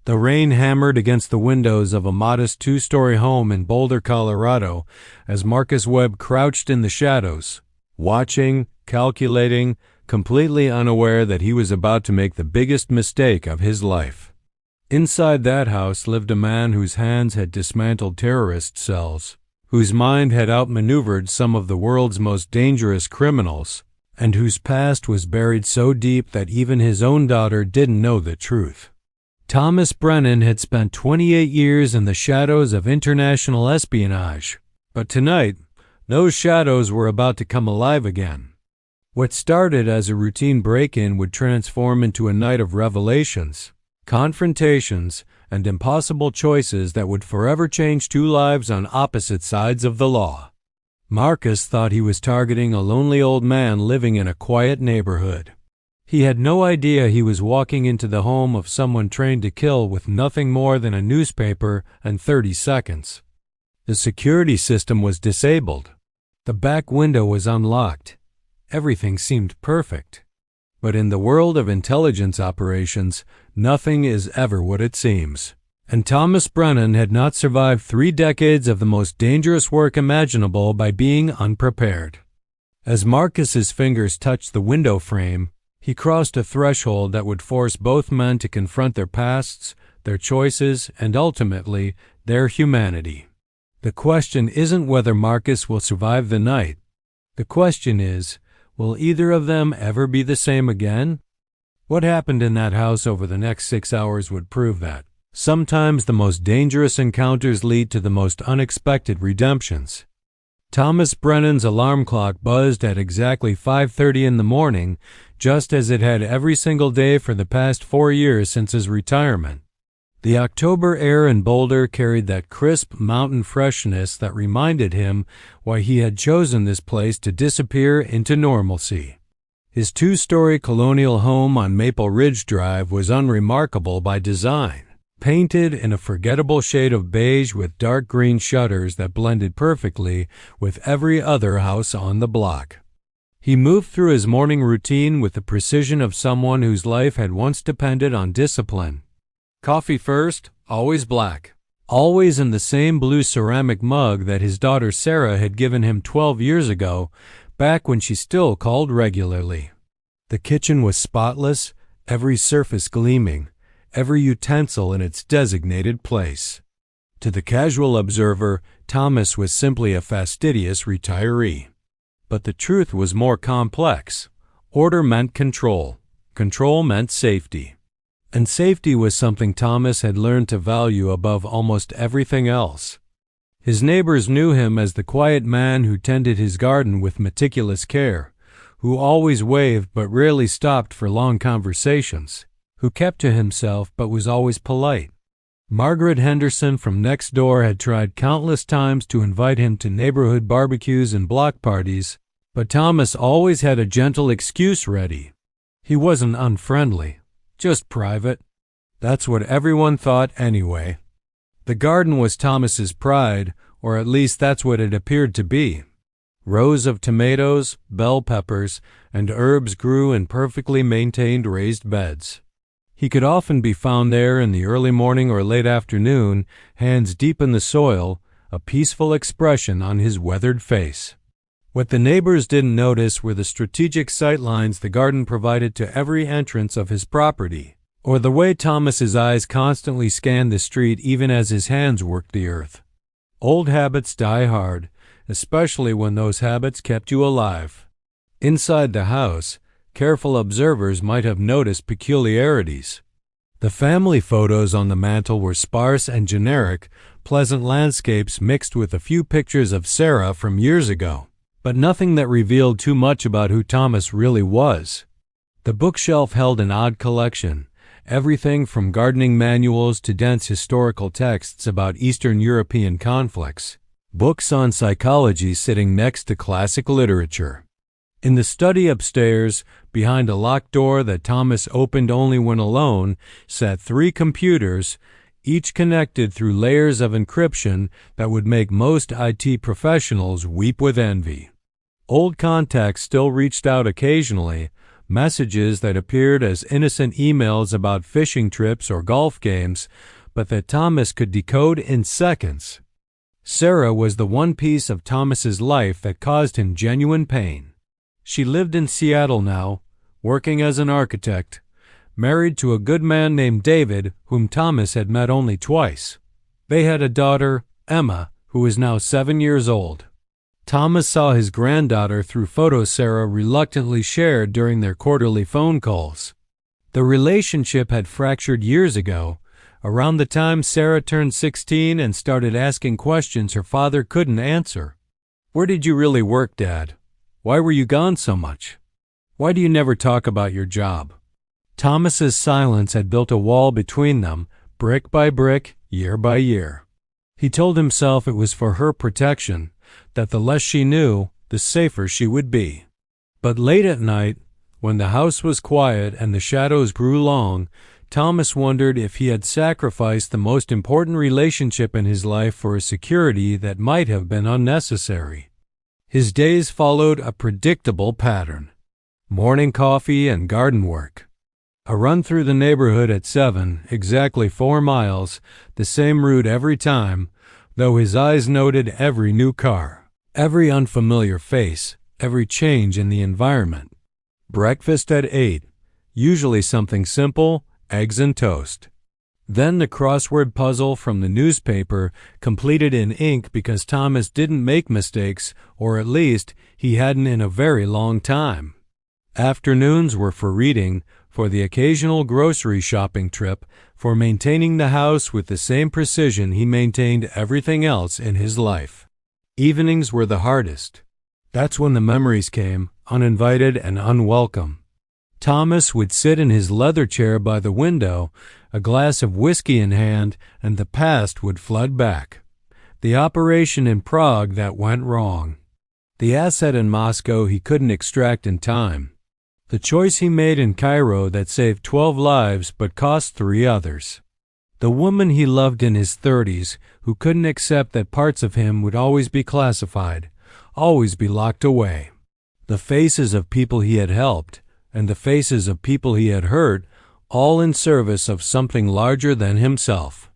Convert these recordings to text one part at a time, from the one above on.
The rain hammered against the windows of a modest two-story home in Boulder, Colorado, as Marcus Webb crouched in the shadows, watching, calculating, completely unaware that he was about to make the biggest mistake of his life. Inside that house lived a man whose hands had dismantled terrorist cells, whose mind had outmaneuvered some of the world's most dangerous criminals, and whose past was buried so deep that even his own daughter didn't know the truth. Thomas Brennan had spent 28 years in the shadows of international espionage, but tonight, those shadows were about to come alive again. What started as a routine break-in would transform into a night of revelations, confrontations, and impossible choices that would forever change two lives on opposite sides of the law. Marcus thought he was targeting a lonely old man living in a quiet neighborhood. He had no idea he was walking into the home of someone trained to kill with nothing more than a newspaper and 30 seconds. The security system was disabled. The back window was unlocked. Everything seemed perfect. But in the world of intelligence operations, nothing is ever what it seems. And Thomas Brennan had not survived 3 decades of the most dangerous work imaginable by being unprepared. As Marcus's fingers touched the window frame, he crossed a threshold that would force both men to confront their pasts, their choices, and ultimately, their humanity. The question isn't whether Marcus will survive the night. The question is, will either of them ever be the same again? What happened in that house over the next 6 hours would prove that. Sometimes the most dangerous encounters lead to the most unexpected redemptions. Thomas Brennan's alarm clock buzzed at exactly 5:30 in the morning, just as it had every single day for the past 4 years since his retirement. The October air in Boulder carried that crisp mountain freshness that reminded him why he had chosen this place to disappear into normalcy. His 2-story colonial home on Maple Ridge Drive was unremarkable by design, painted in a forgettable shade of beige with dark green shutters that blended perfectly with every other house on the block. He moved through his morning routine with the precision of someone whose life had once depended on discipline. Coffee first, always black. Always in the same blue ceramic mug that his daughter Sarah had given him 12 years ago, back when she still called regularly. The kitchen was spotless, every surface gleaming, every utensil in its designated place. To the casual observer, Thomas was simply a fastidious retiree. But the truth was more complex. Order meant control. Control meant safety. And safety was something Thomas had learned to value above almost everything else. His neighbors knew him as the quiet man who tended his garden with meticulous care, who always waved but rarely stopped for long conversations, who kept to himself but was always polite. Margaret Henderson from next door had tried countless times to invite him to neighborhood barbecues and block parties, but Thomas always had a gentle excuse ready. He wasn't unfriendly, just private. That's what everyone thought anyway. The garden was Thomas's pride, or at least that's what it appeared to be. Rows of tomatoes, bell peppers, and herbs grew in perfectly maintained raised beds. He could often be found there in the early morning or late afternoon, hands deep in the soil, a peaceful expression on his weathered face. What the neighbors didn't notice were the strategic sightlines the garden provided to every entrance of his property, or the way Thomas's eyes constantly scanned the street even as his hands worked the earth. Old habits die hard, especially when those habits kept you alive. Inside the house, careful observers might have noticed peculiarities. The family photos on the mantel were sparse and generic, pleasant landscapes mixed with a few pictures of Sarah from years ago, but nothing that revealed too much about who Thomas really was. The bookshelf held an odd collection, everything from gardening manuals to dense historical texts about Eastern European conflicts, books on psychology sitting next to classic literature. In the study upstairs, behind a locked door that Thomas opened only when alone, sat 3 computers, each connected through layers of encryption that would make most IT professionals weep with envy. Old contacts still reached out occasionally, messages that appeared as innocent emails about fishing trips or golf games, but that Thomas could decode in seconds. Sarah was the one piece of Thomas's life that caused him genuine pain. She lived in Seattle now, working as an architect, married to a good man named David, whom Thomas had met only twice. They had a daughter, Emma, who is now 7 years old. Thomas saw his granddaughter through photos Sarah reluctantly shared during their quarterly phone calls. The relationship had fractured years ago, around the time Sarah turned 16 and started asking questions her father couldn't answer. "Where did you really work, Dad? Why were you gone so much? Why do you never talk about your job?" Thomas's silence had built a wall between them, brick by brick, year by year. He told himself it was for her protection, that the less she knew, the safer she would be. But late at night, when the house was quiet and the shadows grew long, Thomas wondered if he had sacrificed the most important relationship in his life for a security that might have been unnecessary. His days followed a predictable pattern: morning coffee and garden work, a run through the neighborhood at 7, exactly 4 miles, the same route every time, though his eyes noted every new car, every unfamiliar face, every change in the environment. Breakfast at 8, usually something simple, eggs and toast. Then the crossword puzzle from the newspaper, completed in ink because Thomas didn't make mistakes, or at least he hadn't in a very long time. Afternoons were for reading, for the occasional grocery shopping trip, for maintaining the house with the same precision he maintained everything else in his life. Evenings were the hardest. That's when the memories came, uninvited and unwelcome. Thomas would sit in his leather chair by the window, a glass of whiskey in hand, and the past would flood back. The operation in Prague that went wrong. The asset in Moscow he couldn't extract in time. The choice he made in Cairo that saved 12 lives but cost 3 others. The woman he loved in his 30s, who couldn't accept that parts of him would always be classified, always be locked away. The faces of people he had helped, and the faces of people he had hurt, all in service of something larger than himself.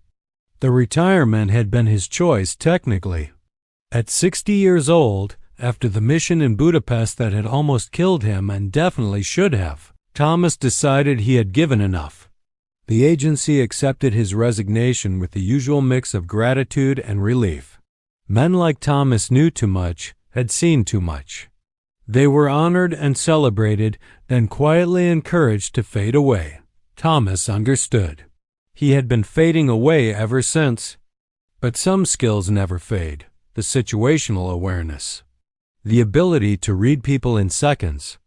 The retirement had been his choice technically. At 60 years old, after the mission in Budapest that had almost killed him and definitely should have, Thomas decided he had given enough. The agency accepted his resignation with the usual mix of gratitude and relief. Men like Thomas knew too much, had seen too much. They were honored and celebrated, then quietly encouraged to fade away. Thomas understood. He had been fading away ever since. But some skills never fade: the situational awareness, the ability to read people in seconds,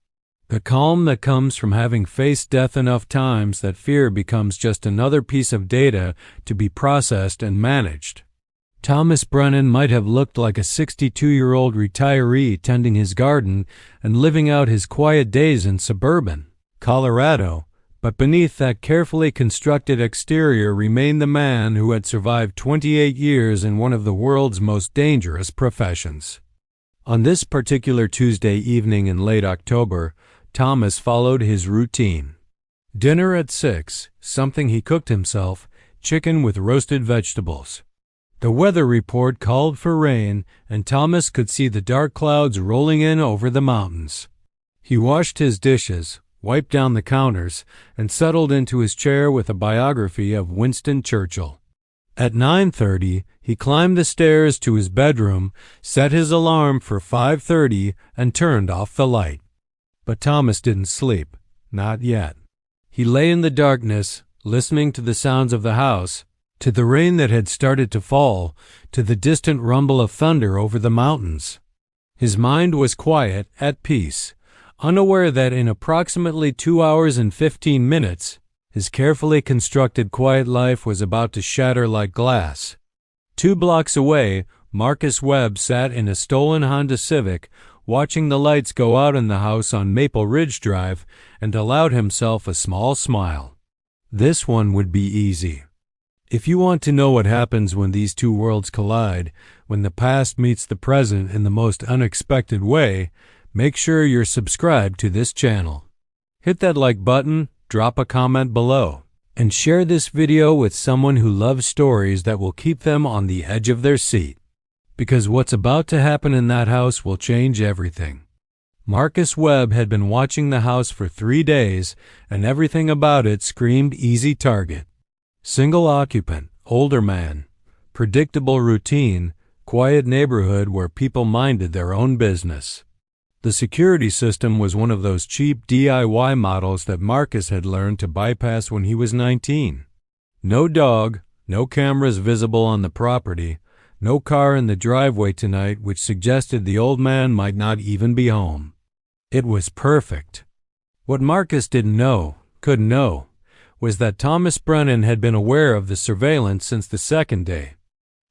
the calm that comes from having faced death enough times that fear becomes just another piece of data to be processed and managed. Thomas Brennan might have looked like a 62-year-old retiree tending his garden and living out his quiet days in suburban Colorado, but beneath that carefully constructed exterior remained the man who had survived 28 years in one of the world's most dangerous professions. On this particular Tuesday evening in late October, Thomas followed his routine. Dinner at 6, something he cooked himself, chicken with roasted vegetables. The weather report called for rain, and Thomas could see the dark clouds rolling in over the mountains. He washed his dishes, wiped down the counters, and settled into his chair with a biography of Winston Churchill. At 9:30, he climbed the stairs to his bedroom, set his alarm for 5:30, and turned off the light. But Thomas didn't sleep, not yet. He lay in the darkness, listening to the sounds of the house, to the rain that had started to fall, to the distant rumble of thunder over the mountains. His mind was quiet, at peace, unaware that in approximately 2 hours and 15 minutes, his carefully constructed quiet life was about to shatter like glass. 2 blocks away, Marcus Webb sat in a stolen Honda Civic, watching the lights go out in the house on Maple Ridge Drive, and allowed himself a small smile. This one would be easy. If you want to know what happens when these two worlds collide, when the past meets the present in the most unexpected way, make sure you're subscribed to this channel. Hit that like button, drop a comment below, and share this video with someone who loves stories that will keep them on the edge of their seat. Because what's about to happen in that house will change everything. Marcus Webb had been watching the house for 3 days, and everything about it screamed easy target. Single occupant, older man, predictable routine, quiet neighborhood where people minded their own business. The security system was one of those cheap DIY models that Marcus had learned to bypass when he was 19. No dog, no cameras visible on the property, no car in the driveway tonight, which suggested the old man might not even be home. It was perfect. What Marcus couldn't know, was that Thomas Brennan had been aware of the surveillance since the second day.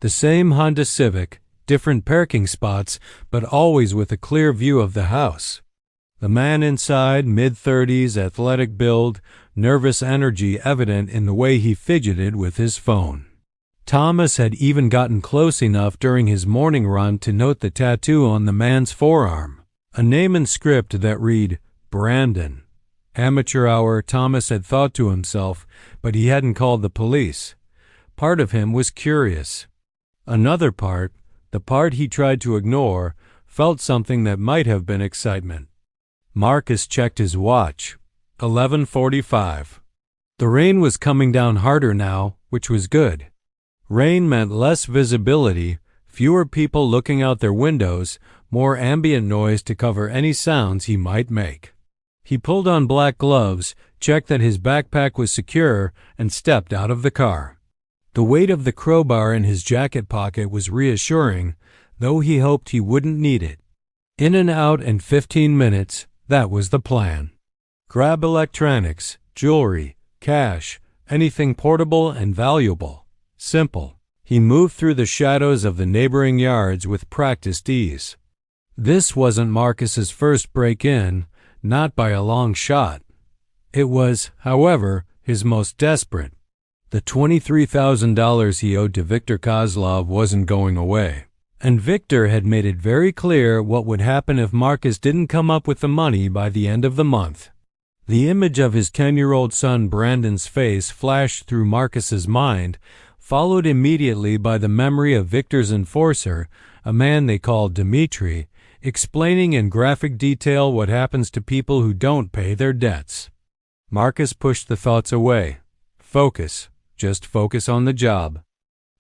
The same Honda Civic, different parking spots, but always with a clear view of the house. The man inside, mid-30s, athletic build, nervous energy evident in the way he fidgeted with his phone. Thomas had even gotten close enough during his morning run to note the tattoo on the man's forearm, a name in script that read, Brandon. Amateur hour, Thomas had thought to himself, but he hadn't called the police. Part of him was curious. Another part, the part he tried to ignore, felt something that might have been excitement. Marcus checked his watch. 11:45. The rain was coming down harder now, which was good. Rain meant less visibility, fewer people looking out their windows, more ambient noise to cover any sounds he might make. He pulled on black gloves, checked that his backpack was secure, and stepped out of the car. The weight of the crowbar in his jacket pocket was reassuring, though he hoped he wouldn't need it. In and out in 15 minutes, that was the plan. Grab electronics, jewelry, cash, anything portable and valuable. Simple. He moved through the shadows of the neighboring yards with practiced ease. This wasn't Marcus's first break-in, not by a long shot. It was, however, his most desperate. The $23,000 he owed to Victor Kozlov wasn't going away, and Victor had made it very clear what would happen if Marcus didn't come up with the money by the end of the month. The image of his 10-year-old son Brandon's face flashed through Marcus's mind, followed immediately by the memory of Victor's enforcer, a man they called Dmitri, explaining in graphic detail what happens to people who don't pay their debts. Marcus pushed the thoughts away. Focus. Just focus on the job.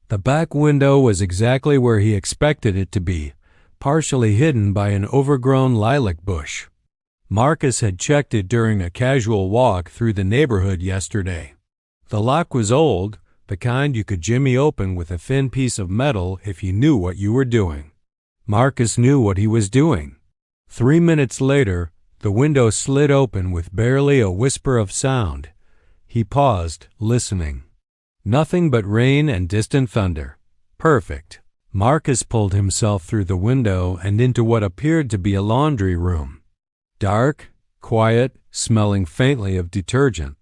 The back window was exactly where he expected it to be, partially hidden by an overgrown lilac bush. Marcus had checked it during a casual walk through the neighborhood yesterday. The lock was old, the kind you could jimmy open with a thin piece of metal if you knew what you were doing. Marcus knew what he was doing. 3 minutes later, the window slid open with barely a whisper of sound. He paused, listening. Nothing but rain and distant thunder. Perfect. Marcus pulled himself through the window and into what appeared to be a laundry room. Dark, quiet, smelling faintly of detergent.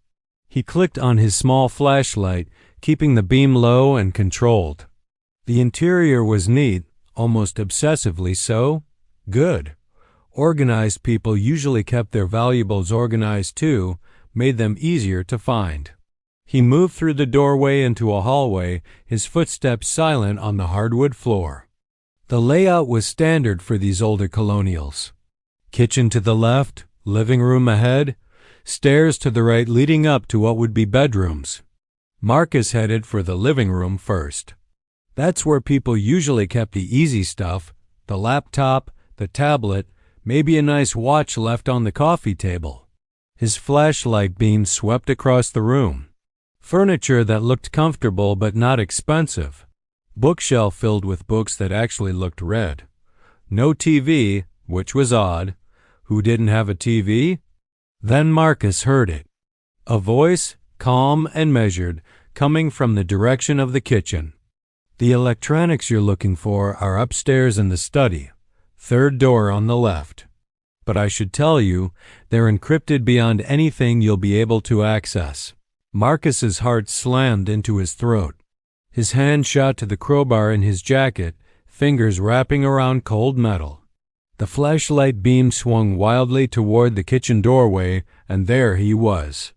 He clicked on his small flashlight, keeping the beam low and controlled. The interior was neat, almost obsessively so. Good. Organized people usually kept their valuables organized too, made them easier to find. He moved through the doorway into a hallway, his footsteps silent on the hardwood floor. The layout was standard for these older colonials. Kitchen to the left, living room ahead, stairs to the right leading up to what would be bedrooms. Marcus headed for the living room first. That's where people usually kept the easy stuff, the laptop, the tablet, maybe a nice watch left on the coffee table. His flashlight beam swept across the room. Furniture that looked comfortable but not expensive. Bookshelf filled with books that actually looked read. No TV, which was odd. Who didn't have a TV? Then Marcus heard it. A voice, calm and measured, coming from the direction of the kitchen. The electronics you're looking for are upstairs in the study, third door on the left. But I should tell you, they're encrypted beyond anything you'll be able to access. Marcus's heart slammed into his throat. His hand shot to the crowbar in his jacket, fingers wrapping around cold metal. The flashlight beam swung wildly toward the kitchen doorway, and there he was.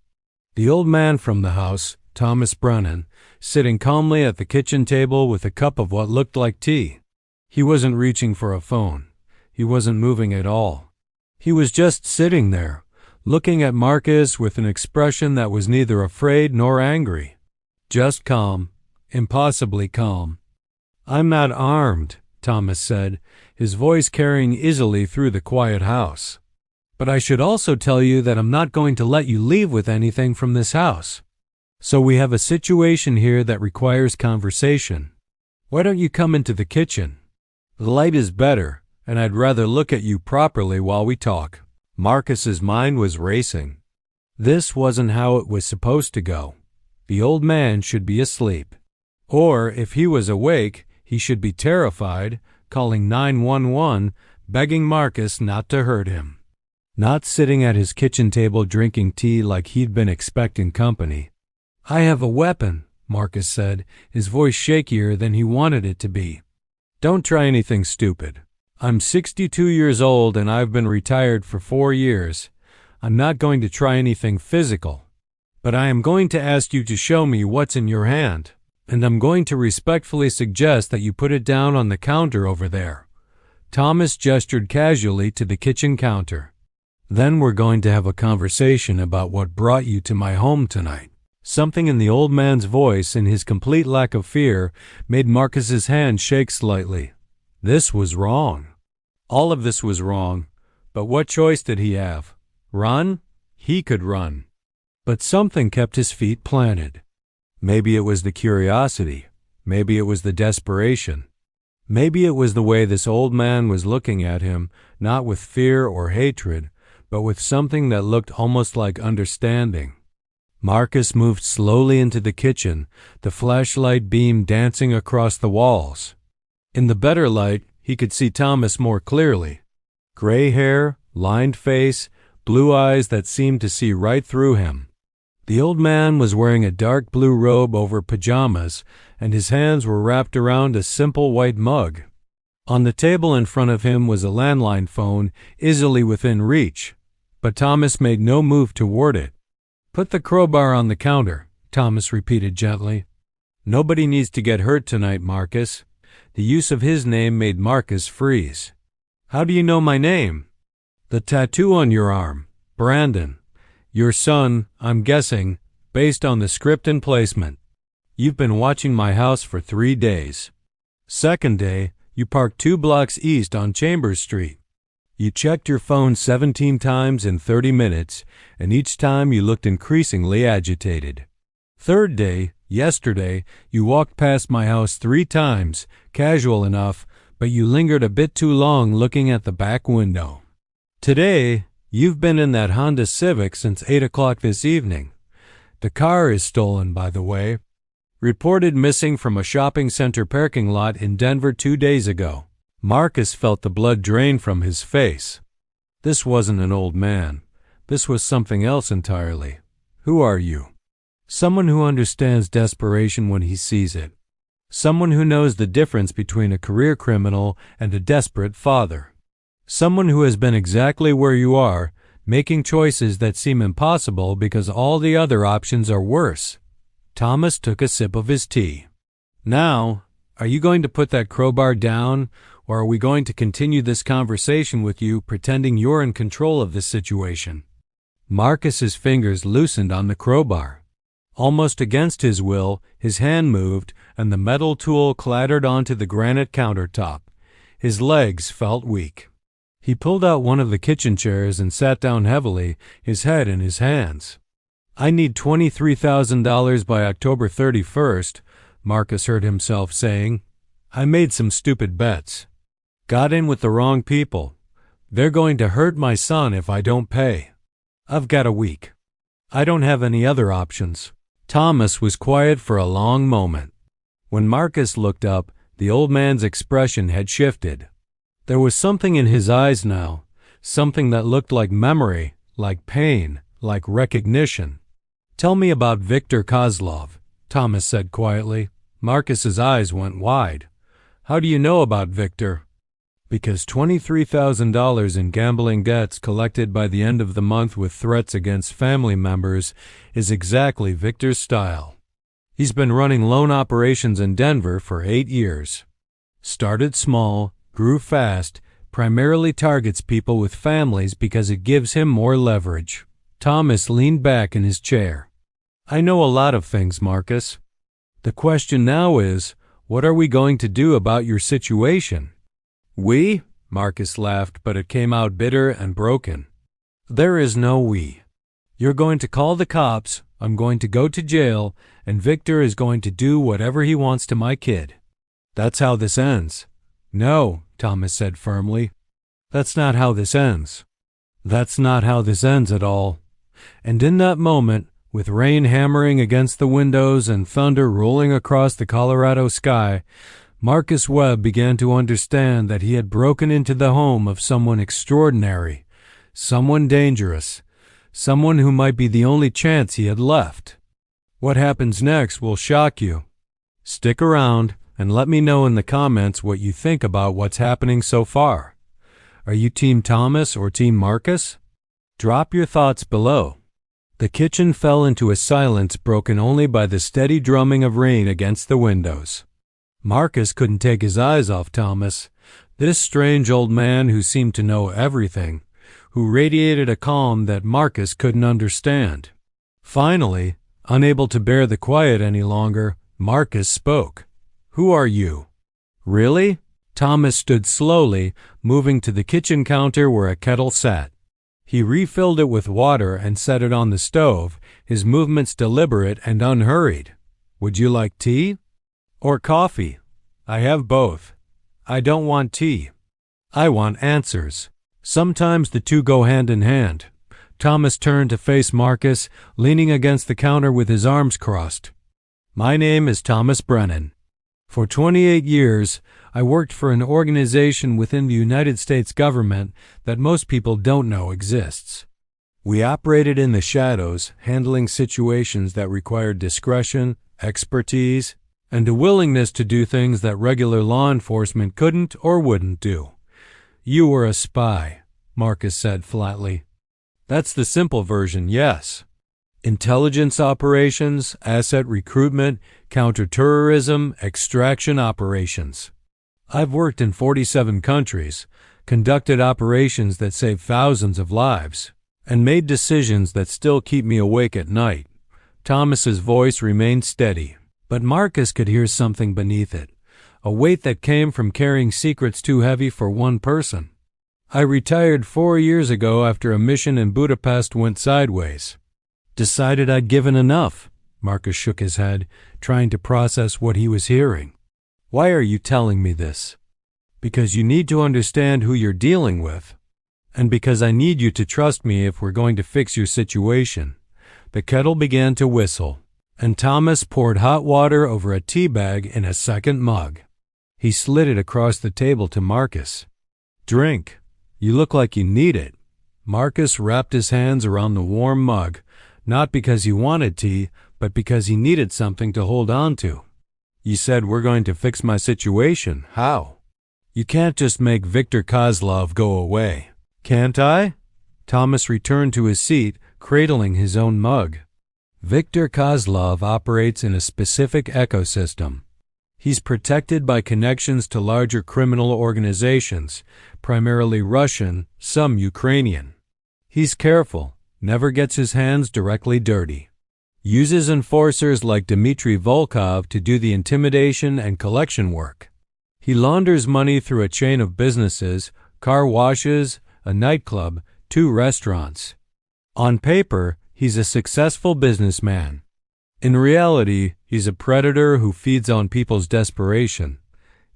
The old man from the house, Thomas Brennan, sitting calmly at the kitchen table with a cup of what looked like tea. He wasn't reaching for a phone. He wasn't moving at all. He was just sitting there, looking at Marcus with an expression that was neither afraid nor angry. Just calm, impossibly calm. "I'm not armed," Thomas said, his voice carrying easily through the quiet house. "But I should also tell you that I'm not going to let you leave with anything from this house. So we have a situation here that requires conversation. Why don't you come into the kitchen? The light is better, and I'd rather look at you properly while we talk." Marcus's mind was racing. This wasn't how it was supposed to go. The old man should be asleep. Or, if he was awake, he should be terrified, calling 911, begging Marcus not to hurt him. Not sitting at his kitchen table drinking tea like he'd been expecting company. "I have a weapon," Marcus said, his voice shakier than he wanted it to be. "Don't try anything stupid. I'm 62 years old and I've been retired for 4 years. I'm not going to try anything physical. But I am going to ask you to show me what's in your hand, and I'm going to respectfully suggest that you put it down on the counter over there." Thomas gestured casually to the kitchen counter. "Then we're going to have a conversation about what brought you to my home tonight." Something in the old man's voice and his complete lack of fear made Marcus's hand shake slightly. This was wrong. All of this was wrong, but what choice did he have? Run? He could run. But something kept his feet planted. Maybe it was the curiosity. Maybe it was the desperation. Maybe it was the way this old man was looking at him, not with fear or hatred, but with something that looked almost like understanding. Marcus moved slowly into the kitchen, the flashlight beam dancing across the walls. In the better light, he could see Thomas more clearly. Gray hair, lined face, blue eyes that seemed to see right through him. The old man was wearing a dark blue robe over pajamas, and his hands were wrapped around a simple white mug. On the table in front of him was a landline phone, easily within reach, but Thomas made no move toward it. "Put the crowbar on the counter," Thomas repeated gently. "Nobody needs to get hurt tonight, Marcus." The use of his name made Marcus freeze. "How do you know my name?" "The tattoo on your arm. Brandon. Your son, I'm guessing, based on the script and placement. You've been watching my house for 3 days. Second day, you parked 2 blocks east on Chambers Street. You checked your phone 17 times in 30 minutes, and each time you looked increasingly agitated. Third day, yesterday, you walked past my house 3 times, casual enough, but you lingered a bit too long looking at the back window. Today, you've been in that Honda Civic since 8 o'clock this evening. The car is stolen, by the way. Reported missing from a shopping center parking lot in Denver 2 days ago." Marcus felt the blood drain from his face. This wasn't an old man. This was something else entirely. "Who are you?" "Someone who understands desperation when he sees it. Someone who knows the difference between a career criminal and a desperate father. Someone who has been exactly where you are, making choices that seem impossible because all the other options are worse." Thomas took a sip of his tea. "Now, are you going to put that crowbar down, or are we going to continue this conversation with you pretending you're in control of this situation?" Marcus's fingers loosened on the crowbar. Almost against his will, his hand moved, and the metal tool clattered onto the granite countertop. His legs felt weak. He pulled out one of the kitchen chairs and sat down heavily, his head in his hands. "I need $23,000 by October 31st, Marcus heard himself saying. "I made some stupid bets. Got in with the wrong people. They're going to hurt my son if I don't pay. I've got a week. I don't have any other options." Thomas was quiet for a long moment. When Marcus looked up, the old man's expression had shifted. There was something in his eyes now, something that looked like memory, like pain, like recognition. "Tell me about Viktor Kozlov," Thomas said quietly. Marcus's eyes went wide. "How do you know about Viktor?" Because $23,000 in gambling debts collected by the end of the month with threats against family members is exactly Victor's style. He's been running loan operations in Denver for 8 years. Started small, grew fast, primarily targets people with families because it gives him more leverage. Thomas leaned back in his chair. I know a lot of things, Marcus. The question now is, what are we going to do about your situation? We? Marcus laughed, but it came out bitter and broken. There is no we. You're going to call the cops, I'm going to go to jail, and Victor is going to do whatever he wants to my kid. That's how this ends. No, Thomas said firmly. That's not how this ends. That's not how this ends at all. And in that moment, with rain hammering against the windows and thunder rolling across the Colorado sky, Marcus Webb began to understand that he had broken into the home of someone extraordinary, someone dangerous, someone who might be the only chance he had left. What happens next will shock you. Stick around and let me know in the comments what you think about what's happening so far. Are you Team Thomas or Team Marcus? Drop your thoughts below. The kitchen fell into a silence broken only by the steady drumming of rain against the windows. Marcus couldn't take his eyes off Thomas, this strange old man who seemed to know everything, who radiated a calm that Marcus couldn't understand. Finally, unable to bear the quiet any longer, Marcus spoke. Who are you? Really? Thomas stood slowly, moving to the kitchen counter where a kettle sat. He refilled it with water and set it on the stove, his movements deliberate and unhurried. Would you like tea? Or coffee? I have both. I don't want tea. I want answers. Sometimes the two go hand in hand. Thomas turned to face Marcus, leaning against the counter with his arms crossed. My name is Thomas Brennan. For 28 years, I worked for an organization within the United States government that most people don't know exists. We operated in the shadows, handling situations that required discretion, expertise, and a willingness to do things that regular law enforcement couldn't or wouldn't do. You were a spy, Marcus said flatly. That's the simple version, yes. Intelligence operations, asset recruitment, counterterrorism, extraction operations. I've worked in 47 countries, conducted operations that saved thousands of lives, and made decisions that still keep me awake at night. Thomas's voice remained steady, but Marcus could hear something beneath it, a weight that came from carrying secrets too heavy for one person. I retired 4 years ago after a mission in Budapest went sideways. Decided I'd given enough. Marcus shook his head, trying to process what he was hearing. Why are you telling me this? Because you need to understand who you're dealing with, and because I need you to trust me if we're going to fix your situation. The kettle began to whistle, and Thomas poured hot water over a tea bag in a second mug. He slid it across the table to Marcus. Drink. You look like you need it. Marcus wrapped his hands around the warm mug, not because he wanted tea, but because he needed something to hold on to. You said we're going to fix my situation. How? You can't just make Victor Kozlov go away. Can't I? Thomas returned to his seat, cradling his own mug. Victor Kozlov operates in a specific ecosystem. He's protected by connections to larger criminal organizations, primarily Russian, some Ukrainian. He's careful, never gets his hands directly dirty. Uses enforcers like Dmitry Volkov to do the intimidation and collection work. He launders money through a chain of businesses, car washes, a nightclub, 2 restaurants. On paper, he's a successful businessman. In reality, he's a predator who feeds on people's desperation.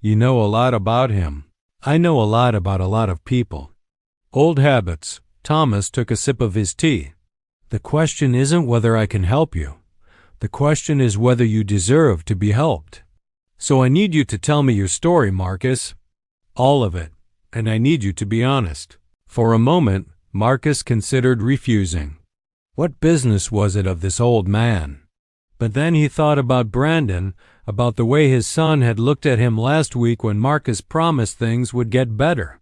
You know a lot about him. I know a lot about a lot of people. Old habits. Thomas took a sip of his tea. The question isn't whether I can help you. The question is whether you deserve to be helped. So I need you to tell me your story, Marcus. All of it. And I need you to be honest. For a moment, Marcus considered refusing. What business was it of this old man? But then he thought about Brandon, about the way his son had looked at him last week when Marcus promised things would get better.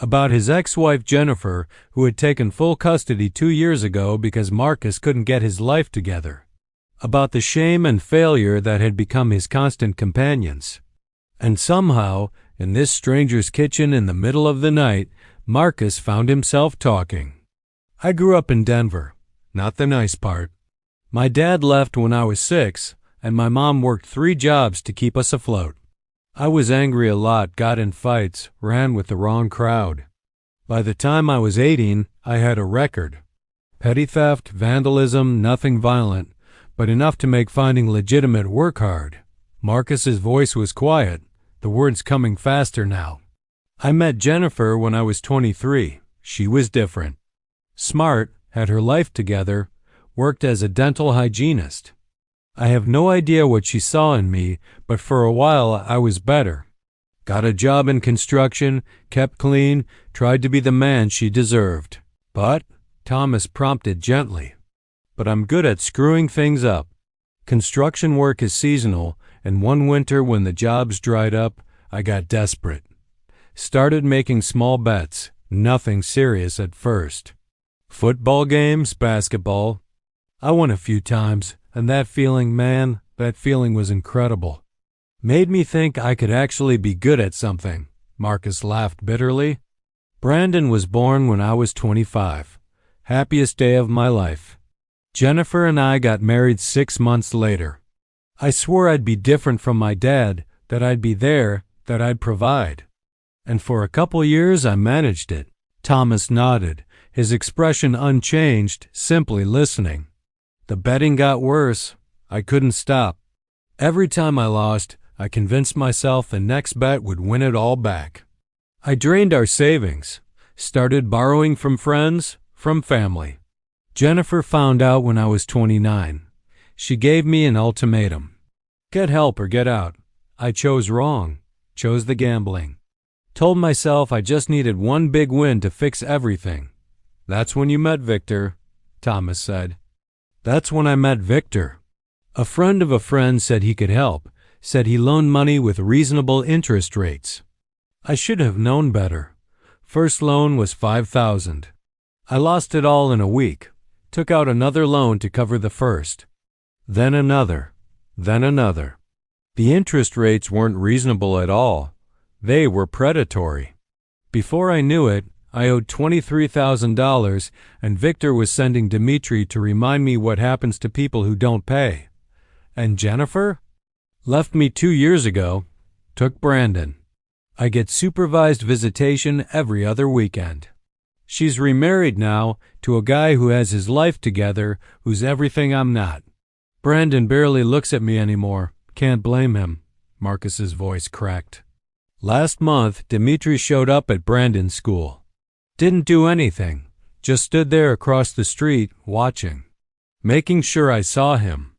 About his ex-wife Jennifer, who had taken full custody 2 years ago because Marcus couldn't get his life together. About the shame and failure that had become his constant companions. And somehow, in this stranger's kitchen in the middle of the night, Marcus found himself talking. I grew up in Denver, not the nice part. My dad left when I was 6, and my mom worked 3 jobs to keep us afloat. I was angry a lot, got in fights, ran with the wrong crowd. By the time I was 18, I had a record. Petty theft, vandalism, nothing violent, but enough to make finding legitimate work hard. Marcus's voice was quiet, the words coming faster now. I met Jennifer when I was 23. She was different. Smart, had her life together, worked as a dental hygienist. I have no idea what she saw in me, but for a while I was better. Got a job in construction, kept clean, tried to be the man she deserved. But, Thomas prompted gently, but I'm good at screwing things up. Construction work is seasonal, and one winter when the jobs dried up, I got desperate. Started making small bets, nothing serious at first. Football games, basketball. I won a few times, and that feeling was incredible. Made me think I could actually be good at something. Marcus laughed bitterly. Brandon was born when I was 25. Happiest day of my life. Jennifer and I got married 6 months later. I swore I'd be different from my dad, that I'd be there, that I'd provide. And for a couple years I managed it. Thomas nodded, his expression unchanged, simply listening. The betting got worse. I couldn't stop. Every time I lost, I convinced myself the next bet would win it all back. I drained our savings, started borrowing from friends, from family. Jennifer found out when I was 29. She gave me an ultimatum. Get help or get out. I chose wrong, chose the gambling. Told myself I just needed one big win to fix everything. That's when you met Victor, Thomas said. That's when I met Victor. A friend of a friend said he could help, said he loaned money with reasonable interest rates. I should have known better. First loan was $5,000. I lost it all in a week, took out another loan to cover the first. Then another, then another. The interest rates weren't reasonable at all. They were predatory. Before I knew it, I owed $23,000, and Victor was sending Dimitri to remind me what happens to people who don't pay. And Jennifer? Left me 2 years ago. Took Brandon. I get supervised visitation every other weekend. She's remarried now to a guy who has his life together, who's everything I'm not. Brandon barely looks at me anymore. Can't blame him. Marcus's voice cracked. Last month, Dimitri showed up at Brandon's school. Didn't do anything, just stood there across the street, watching. Making sure I saw him.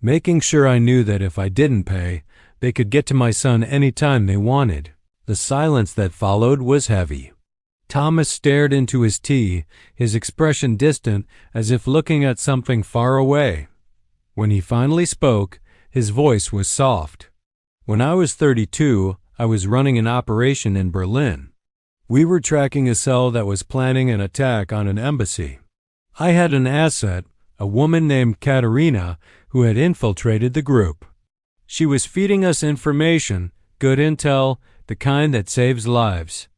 Making sure I knew that if I didn't pay, they could get to my son any time they wanted. The silence that followed was heavy. Thomas stared into his tea, his expression distant, as if looking at something far away. When he finally spoke, his voice was soft. When I was 32, I was running an operation in Berlin. We were tracking a cell that was planning an attack on an embassy. I had an asset, a woman named Katerina, who had infiltrated the group. She was feeding us information, good intel, the kind that saves lives.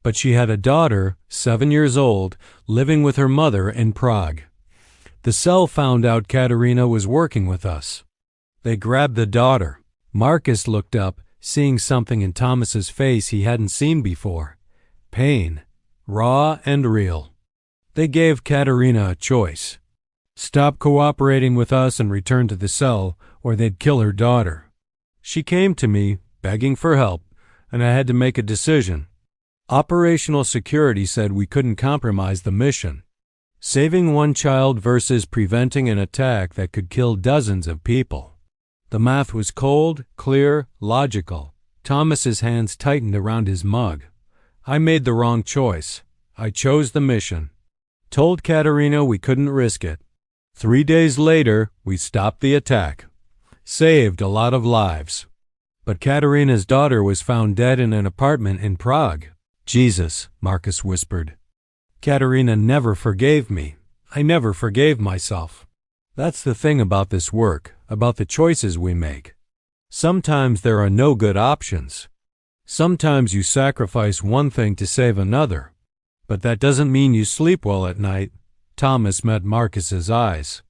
But she had a daughter, 7 years old, living with her mother in Prague. The cell found out Katerina was working with us. They grabbed the daughter. Marcus looked up, seeing something in Thomas's face he hadn't seen before. Pain, raw and real. They gave Katerina a choice. Stop cooperating with us and return to the cell, or they'd kill her daughter. She came to me, begging for help, and I had to make a decision. Operational security said we couldn't compromise the mission. Saving one child versus preventing an attack that could kill dozens of people. The math was cold, clear, logical. Thomas's hands tightened around his mug. I made the wrong choice. I chose the mission. Told Katerina we couldn't risk it. 3 days later, we stopped the attack. saved a lot of lives. But Katerina's daughter was found dead in an apartment in Prague. Jesus, Marcus whispered. Katerina never forgave me. I never forgave myself. That's the thing about this work, about the choices we make. Sometimes there are no good options. Sometimes you sacrifice one thing to save another. But that doesn't mean you sleep well at night. Thomas met Marcus's eyes.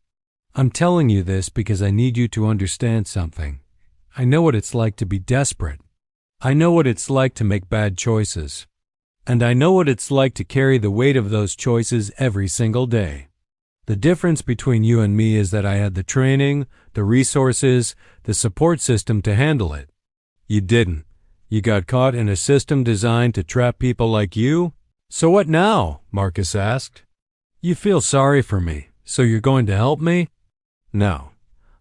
I'm telling you this because I need you to understand something. I know what it's like to be desperate. I know what it's like to make bad choices. And I know what it's like to carry the weight of those choices every single day. The difference between you and me is that I had the training, the resources, the support system to handle it. You didn't. You got caught in a system designed to trap people like you? So what now? Marcus asked. You feel sorry for me, so you're going to help me? No.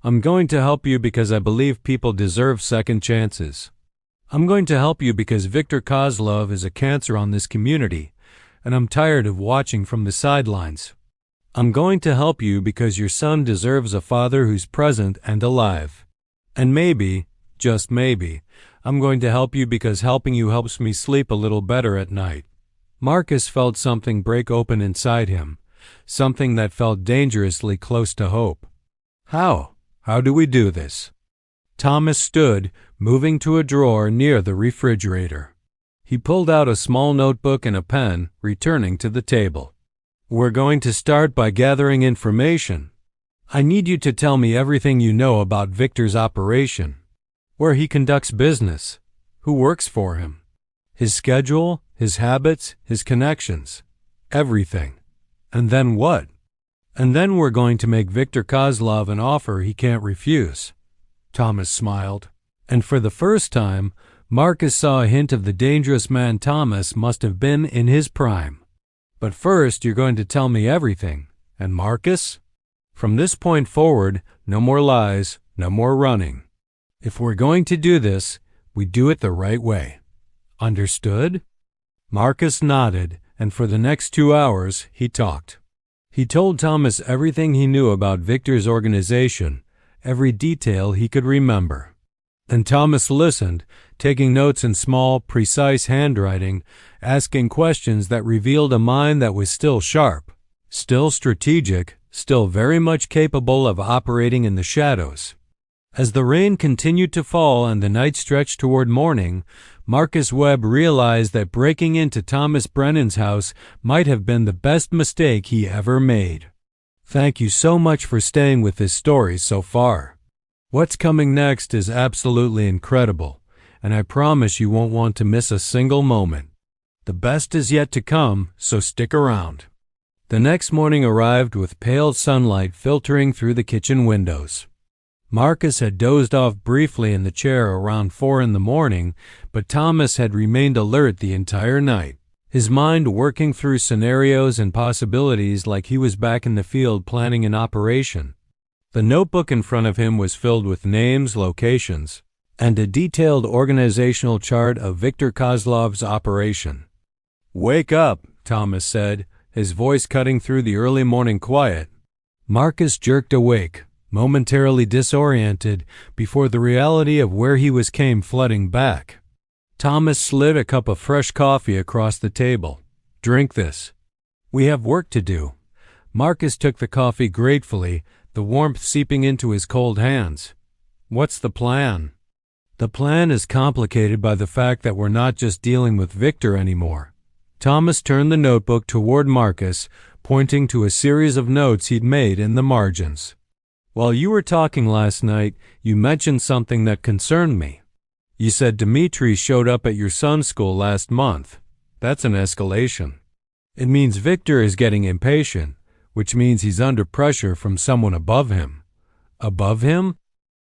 I'm going to help you because I believe people deserve second chances. I'm going to help you because Viktor Kozlov is a cancer on this community, and I'm tired of watching from the sidelines. I'm going to help you because your son deserves a father who's present and alive. And maybe, just maybe, I'm going to help you because helping you helps me sleep a little better at night. Marcus felt something break open inside him, something that felt dangerously close to hope. How? How do we do this? Thomas stood, moving to a drawer near the refrigerator. He pulled out a small notebook and a pen, returning to the table. We're going to start by gathering information. I need you to tell me everything you know about Viktor's operation, where he conducts business, who works for him, his schedule, his habits, his connections, everything. And then what? And then we're going to make Viktor Kozlov an offer he can't refuse. Thomas smiled. And for the first time, Marcus saw a hint of the dangerous man Thomas must have been in his prime. But first, you're going to tell me everything. And Marcus? From this point forward, no more lies, no more running. If we're going to do this, we do it the right way. Understood? Marcus nodded, and for the next 2 hours, he talked. He told Thomas everything he knew about Viktor's organization, every detail he could remember. And Thomas listened, taking notes in small, precise handwriting, asking questions that revealed a mind that was still sharp, still strategic, still very much capable of operating in the shadows. As the rain continued to fall and the night stretched toward morning, Marcus Webb realized that breaking into Thomas Brennan's house might have been the best mistake he ever made. Thank you so much for staying with this story so far. What's coming next is absolutely incredible, and I promise you won't want to miss a single moment. The best is yet to come, so stick around. The next morning arrived with pale sunlight filtering through the kitchen windows. Marcus had dozed off briefly in the chair around 4 a.m, but Thomas had remained alert the entire night, his mind working through scenarios and possibilities like he was back in the field planning an operation. The notebook in front of him was filled with names, locations, and a detailed organizational chart of Viktor Kozlov's operation. "Wake up," Thomas said, his voice cutting through the early morning quiet. Marcus jerked awake, momentarily disoriented before the reality of where he was came flooding back. Thomas slid a cup of fresh coffee across the table. "Drink this. We have work to do." Marcus took the coffee gratefully, the warmth seeping into his cold hands. "What's the plan?" "The plan is complicated by the fact that we're not just dealing with Viktor anymore." Thomas turned the notebook toward Marcus, pointing to a series of notes he'd made in the margins. "While you were talking last night, you mentioned something that concerned me. You said Dmitri showed up at your son's school last month. That's an escalation. It means Viktor is getting impatient, which means he's under pressure from someone above him." "Above him?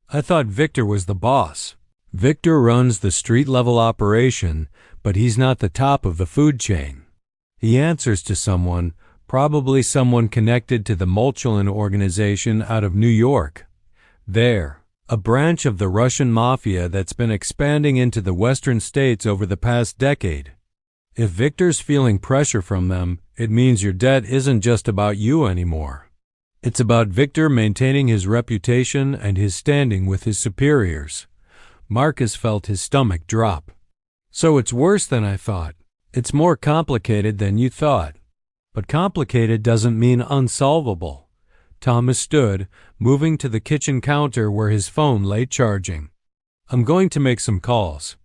I thought Viktor was the boss." "Viktor runs the street-level operation, but he's not the top of the food chain. He answers to someone, probably someone connected to the Molchalin organization out of New York. They're a branch of the Russian mafia that's been expanding into the western states over the past decade. If Viktor's feeling pressure from them, it means your debt isn't just about you anymore. It's about Victor maintaining his reputation and his standing with his superiors. Marcus felt his stomach drop. So it's worse than I thought. It's more complicated than you thought. But complicated doesn't mean unsolvable. Thomas stood, moving to the kitchen counter where his phone lay charging. I'm going to make some calls.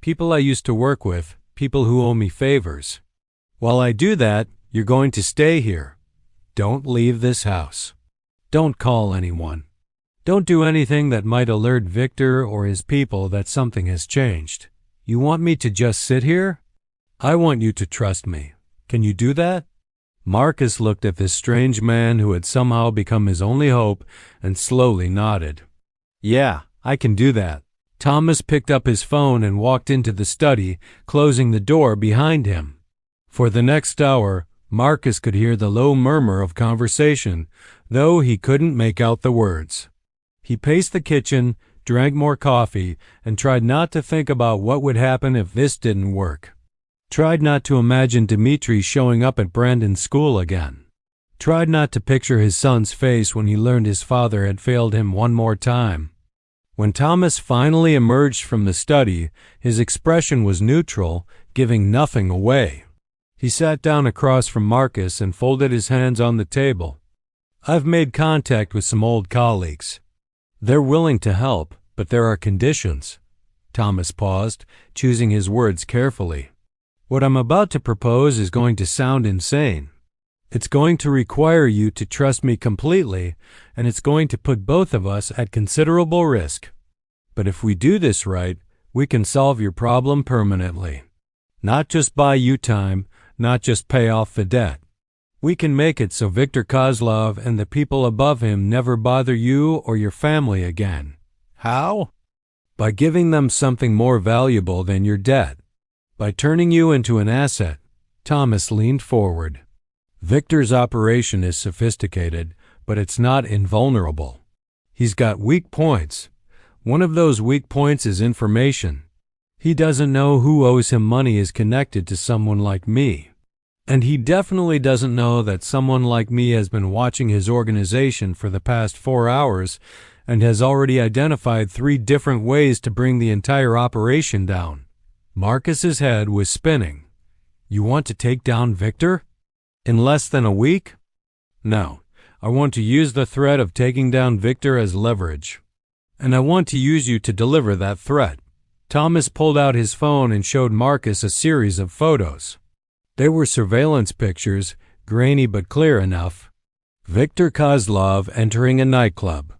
People I used to work with, people who owe me favors. While I do that, you're going to stay here. Don't leave this house. Don't call anyone. Don't do anything that might alert Victor or his people that something has changed. You want me to just sit here? I want you to trust me. Can you do that? Marcus looked at this strange man who had somehow become his only hope and slowly nodded. Yeah, I can do that. Thomas picked up his phone and walked into the study, closing the door behind him. For the next hour, Marcus could hear the low murmur of conversation, though he couldn't make out the words. He paced the kitchen, drank more coffee, and tried not to think about what would happen if this didn't work. Tried not to imagine Dmitri showing up at Brandon's school again. Tried not to picture his son's face when he learned his father had failed him one more time. When Thomas finally emerged from the study, his expression was neutral, giving nothing away. He sat down across from Marcus and folded his hands on the table. I've made contact with some old colleagues. They're willing to help, but there are conditions. Thomas paused, choosing his words carefully. What I'm about to propose is going to sound insane. It's going to require you to trust me completely, and it's going to put both of us at considerable risk. But if we do this right, we can solve your problem permanently. Not just buy you time, not just pay off the debt. We can make it so Viktor Kozlov and the people above him never bother you or your family again. How? By giving them something more valuable than your debt. By turning you into an asset. Thomas leaned forward. Victor's operation is sophisticated, but it's not invulnerable. He's got weak points. One of those weak points is information. He doesn't know who owes him money is connected to someone like me. And he definitely doesn't know that someone like me has been watching his organization for the past 4 hours and has already identified 3 different ways to bring the entire operation down. Marcus's head was spinning. You want to take down Victor? In less than a week? No. I want to use the threat of taking down Victor as leverage. And I want to use you to deliver that threat. Thomas pulled out his phone and showed Marcus a series of photos. They were surveillance pictures, grainy but clear enough. Viktor Kozlov entering a nightclub.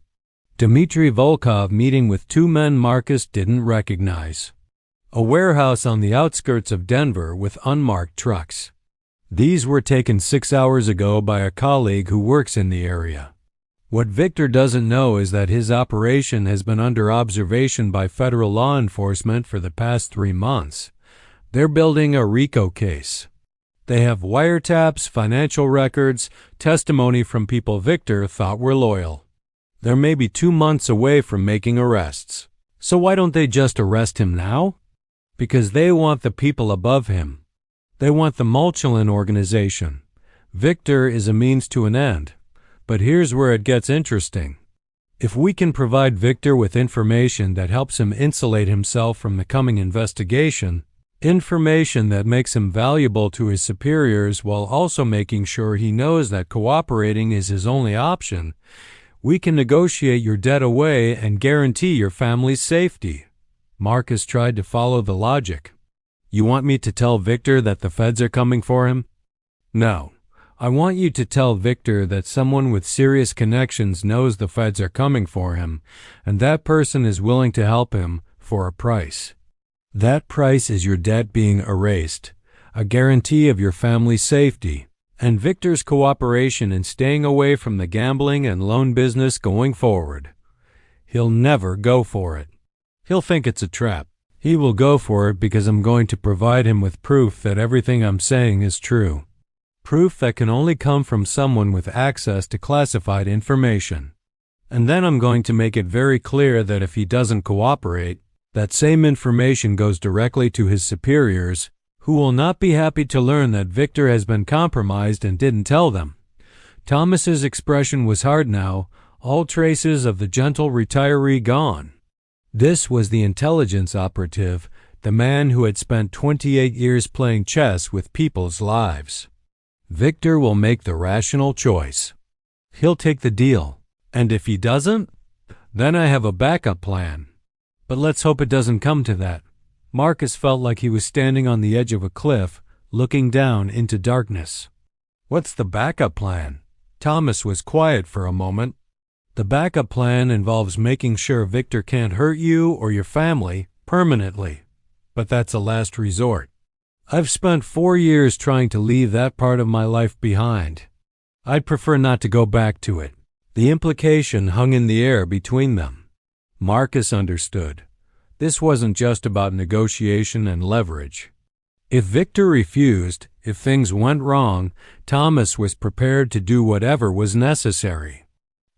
Dmitry Volkov meeting with 2 men Marcus didn't recognize. A warehouse on the outskirts of Denver with unmarked trucks. These were taken 6 hours ago by a colleague who works in the area. What Victor doesn't know is that his operation has been under observation by federal law enforcement for the past 3 months. They're building a RICO case. They have wiretaps, financial records, testimony from people Victor thought were loyal. They're maybe 2 months away from making arrests. So why don't they just arrest him now? Because they want the people above him. They want the Molchalin organization. Victor is a means to an end. But here's where it gets interesting. If we can provide Victor with information that helps him insulate himself from the coming investigation, information that makes him valuable to his superiors while also making sure he knows that cooperating is his only option, we can negotiate your debt away and guarantee your family's safety. Marcus tried to follow the logic. You want me to tell Victor that the feds are coming for him? No. I want you to tell Victor that someone with serious connections knows the feds are coming for him, and that person is willing to help him for a price. That price is your debt being erased, a guarantee of your family's safety, and Victor's cooperation in staying away from the gambling and loan business going forward. He'll never go for it. He'll think it's a trap. He will go for it because I'm going to provide him with proof that everything I'm saying is true. Proof that can only come from someone with access to classified information. And then I'm going to make it very clear that if he doesn't cooperate, that same information goes directly to his superiors, who will not be happy to learn that Victor has been compromised and didn't tell them. Thomas's expression was hard now, all traces of the gentle retiree gone. This was the intelligence operative, the man who had spent 28 years playing chess with people's lives. Victor will make the rational choice. He'll take the deal. And if he doesn't, then I have a backup plan. But let's hope it doesn't come to that. Marcus felt like he was standing on the edge of a cliff, looking down into darkness. What's the backup plan? Thomas was quiet for a moment. The backup plan involves making sure Victor can't hurt you or your family permanently. But that's a last resort. I've spent 4 years trying to leave that part of my life behind. I'd prefer not to go back to it. The implication hung in the air between them. Marcus understood. This wasn't just about negotiation and leverage. If Victor refused, if things went wrong, Thomas was prepared to do whatever was necessary.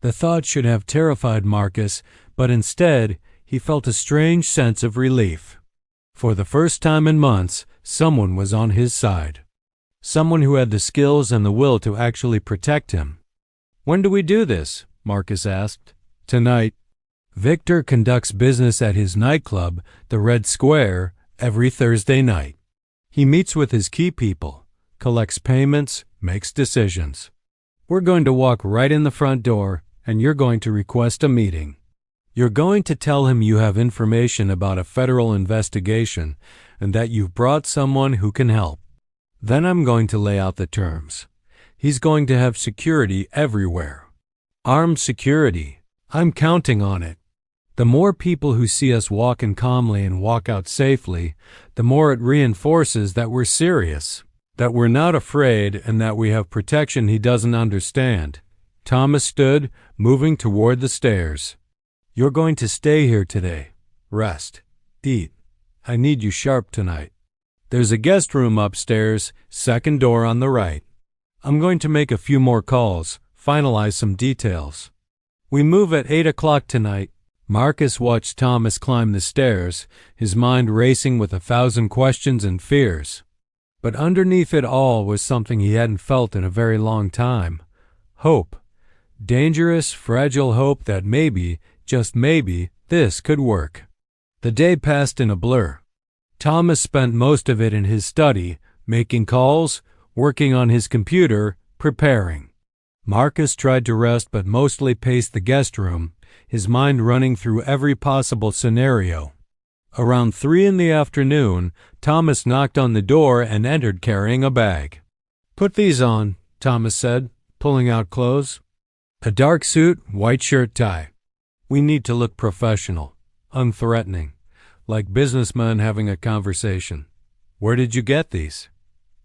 The thought should have terrified Marcus, but instead, he felt a strange sense of relief. For the first time in months, someone was on his side. Someone who had the skills and the will to actually protect him. "When do we do this?" Marcus asked. "Tonight." Victor conducts business at his nightclub, the Red Square, every Thursday night. He meets with his key people, collects payments, makes decisions. We're going to walk right in the front door, and you're going to request a meeting. You're going to tell him you have information about a federal investigation and that you've brought someone who can help. Then I'm going to lay out the terms. He's going to have security everywhere. Armed security. I'm counting on it. The more people who see us walk in calmly and walk out safely, the more it reinforces that we're serious, that we're not afraid, and that we have protection he doesn't understand. Thomas stood, moving toward the stairs. You're going to stay here today. Rest. Eat. I need you sharp tonight. There's a guest room upstairs, second door on the right. I'm going to make a few more calls, finalize some details. We move at 8 o'clock tonight. Marcus watched Thomas climb the stairs, his mind racing with 1,000 questions and fears. But underneath it all was something he hadn't felt in a very long time. Hope. Dangerous, fragile hope that maybe, just maybe, this could work. The day passed in a blur. Thomas spent most of it in his study, making calls, working on his computer, preparing. Marcus tried to rest but mostly paced the guest room, his mind running through every possible scenario. Around 3 in the afternoon, Thomas knocked on the door and entered carrying a bag. "Put these on," Thomas said, pulling out clothes. A dark suit, white shirt, tie. We need to look professional, unthreatening, like businessmen having a conversation. "Where did you get these?"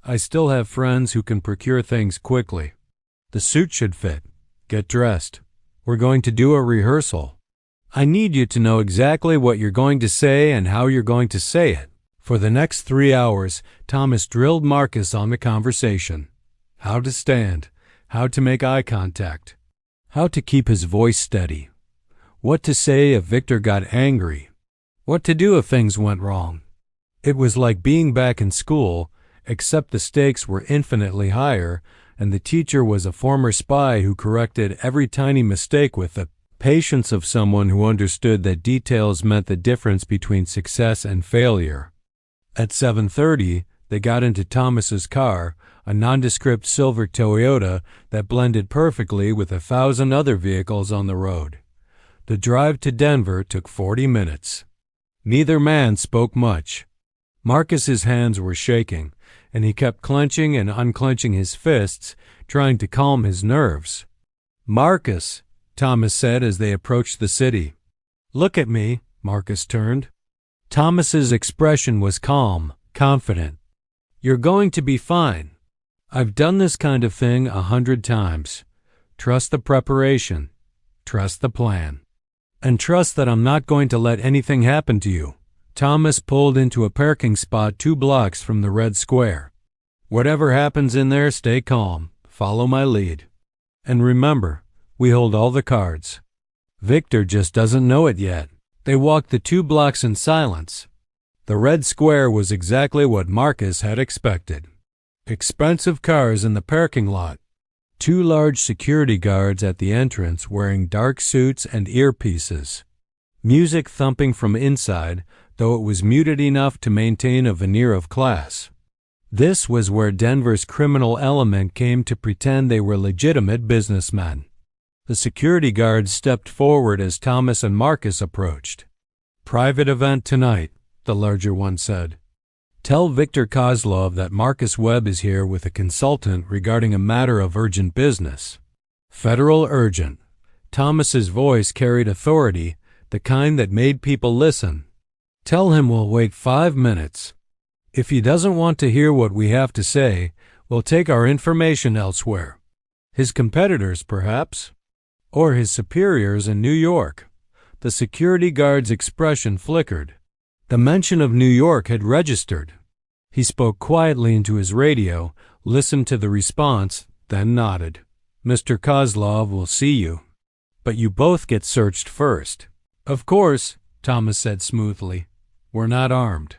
"I still have friends who can procure things quickly." "The suit should fit. Get dressed. We're going to do a rehearsal. I need you to know exactly what you're going to say and how you're going to say it." For the next 3 hours, Thomas drilled Marcus on the conversation. How to stand, how to make eye contact, how to keep his voice steady, what to say if Victor got angry, what to do if things went wrong. It was like being back in school, except the stakes were infinitely higher, and the teacher was a former spy who corrected every tiny mistake with the patience of someone who understood that details meant the difference between success and failure. At 7:30, they got into Thomas's car, a nondescript silver Toyota that blended perfectly with 1,000 other vehicles on the road. The drive to Denver took 40 minutes. Neither man spoke much. Marcus's hands were shaking, and he kept clenching and unclenching his fists, trying to calm his nerves. "Marcus," Thomas said as they approached the city. "Look at me." Marcus turned. Thomas's expression was calm, confident. "You're going to be fine. I've done this kind of thing 100 times. Trust the preparation. Trust the plan. And trust that I'm not going to let anything happen to you." Thomas pulled into a parking spot 2 blocks from the Red Square. "Whatever happens in there, stay calm. Follow my lead. And remember, we hold all the cards. Victor just doesn't know it yet." They walked the 2 blocks in silence. The Red Square was exactly what Marcus had expected. Expensive cars in the parking lot. Two large security guards at the entrance wearing dark suits and earpieces. Music thumping from inside, though it was muted enough to maintain a veneer of class. This was where Denver's criminal element came to pretend they were legitimate businessmen. The security guards stepped forward as Thomas and Marcus approached. "Private event tonight," the larger one said. "Tell Victor Kozlov that Marcus Webb is here with a consultant regarding a matter of urgent business. Federal urgent." Thomas's voice carried authority, the kind that made people listen. "Tell him we'll wait 5 minutes. If he doesn't want to hear what we have to say, we'll take our information elsewhere. His competitors, perhaps? Or his superiors in New York." The security guard's expression flickered. The mention of New York had registered. He spoke quietly into his radio, listened to the response, then nodded. "Mr. Kozlov will see you. But you both get searched first." "Of course," Thomas said smoothly. "We're not armed.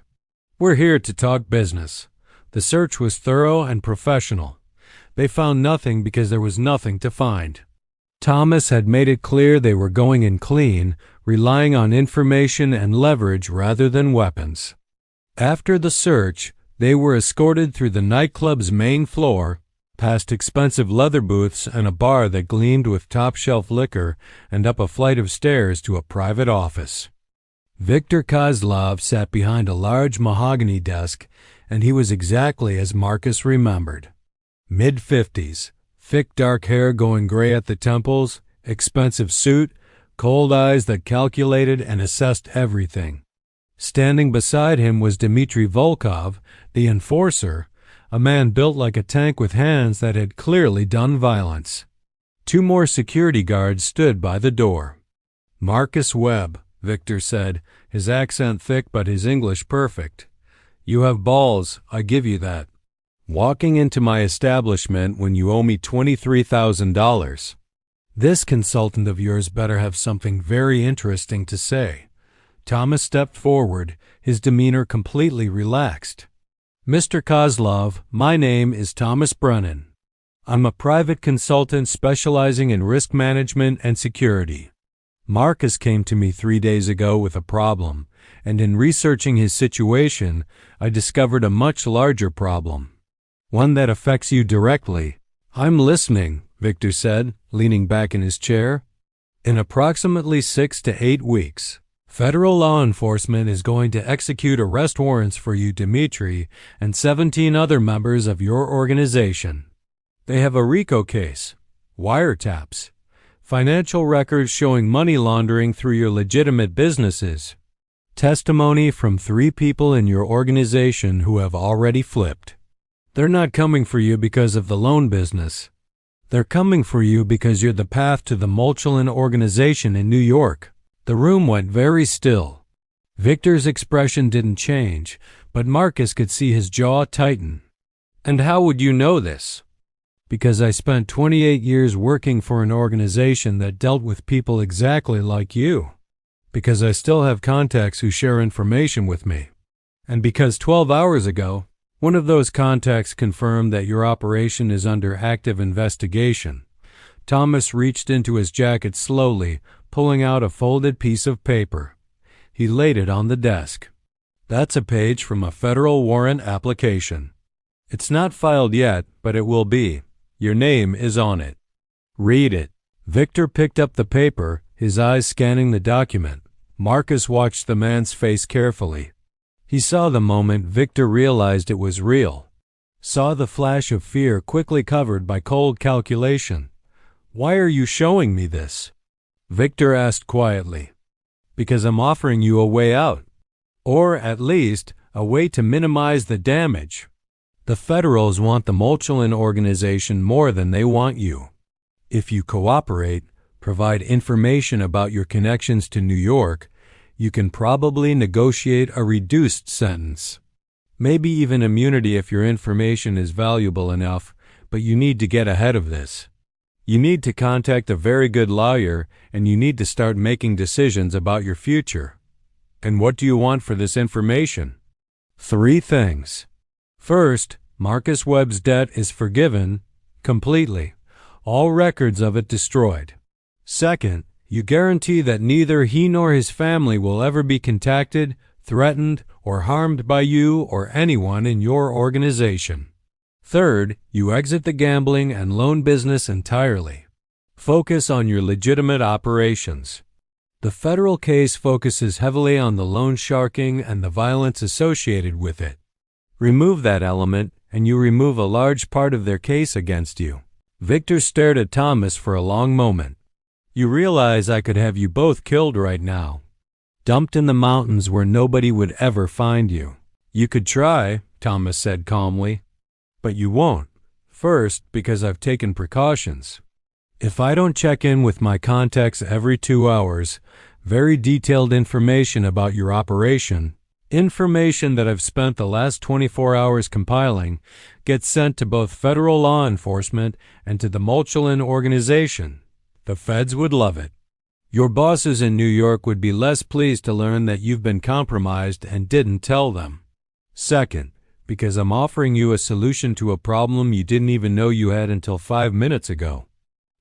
We're here to talk business." The search was thorough and professional. They found nothing because there was nothing to find. Thomas had made it clear they were going in clean, relying on information and leverage rather than weapons. After the search, they were escorted through the nightclub's main floor, past expensive leather booths and a bar that gleamed with top-shelf liquor, and up a flight of stairs to a private office. Victor Kozlov sat behind a large mahogany desk, and he was exactly as Marcus remembered. Mid-50s, thick dark hair going gray at the temples, expensive suit, cold eyes that calculated and assessed everything. Standing beside him was Dmitry Volkov, the enforcer, a man built like a tank with hands that had clearly done violence. Two more security guards stood by the door. "Marcus Webb," Victor said, his accent thick but his English perfect. "You have balls, I give you that. Walking into my establishment when you owe me $23,000. This consultant of yours better have something very interesting to say." Thomas stepped forward, his demeanor completely relaxed. "Mr. Kozlov, my name is Thomas Brennan. I'm a private consultant specializing in risk management and security. Marcus came to me 3 days ago with a problem, and in researching his situation, I discovered a much larger problem. One that affects you directly." "I'm listening," Victor said, leaning back in his chair. "In approximately 6 to 8 weeks, federal law enforcement is going to execute arrest warrants for you, Dmitry, and 17 other members of your organization. They have a RICO case, wiretaps, financial records showing money laundering through your legitimate businesses, testimony from 3 people in your organization who have already flipped. They're not coming for you because of the loan business. They're coming for you because you're the path to the Molchalin organization in New York." The room went very still. Victor's expression didn't change, but Marcus could see his jaw tighten. "And how would you know this?" "Because I spent 28 years working for an organization that dealt with people exactly like you. Because I still have contacts who share information with me. And because 12 hours ago, one of those contacts confirmed that your operation is under active investigation." Thomas reached into his jacket slowly, pulling out a folded piece of paper. He laid it on the desk. "That's a page from a federal warrant application. It's not filed yet, but it will be. Your name is on it. Read it." Victor picked up the paper, his eyes scanning the document. Marcus watched the man's face carefully. He saw the moment Victor realized it was real. Saw the flash of fear quickly covered by cold calculation. "Why are you showing me this?" Victor asked quietly. "Because I'm offering you a way out. Or, at least, a way to minimize the damage. The Federals want the Molchalin organization more than they want you. If you cooperate, provide information about your connections to New York, you can probably negotiate a reduced sentence. Maybe even immunity if your information is valuable enough, but you need to get ahead of this. You need to contact a very good lawyer, and you need to start making decisions about your future. And what do you want for this information? 3 things. First, Marcus Webb's debt is forgiven completely. all records of it destroyed. Second, you guarantee that neither he nor his family will ever be contacted, threatened, or harmed by you or anyone in your organization. Third, you exit the gambling and loan business entirely. Focus on your legitimate operations. The federal case focuses heavily on the loan sharking and the violence associated with it. Remove that element, and you remove a large part of their case against you. Victor stared at Thomas for a long moment. You realize I could have you both killed right now, dumped in the mountains where nobody would ever find you. You could try, Thomas said calmly, but you won't. First, because I've taken precautions. If I don't check in with my contacts every 2 hours, very detailed information about your operation, information that I've spent the last 24 hours compiling, gets sent to both federal law enforcement and to the Mulchlin organization. The feds would love it. Your bosses in New York would be less pleased to learn that you've been compromised and didn't tell them. Second, because I'm offering you a solution to a problem you didn't even know you had until 5 minutes ago.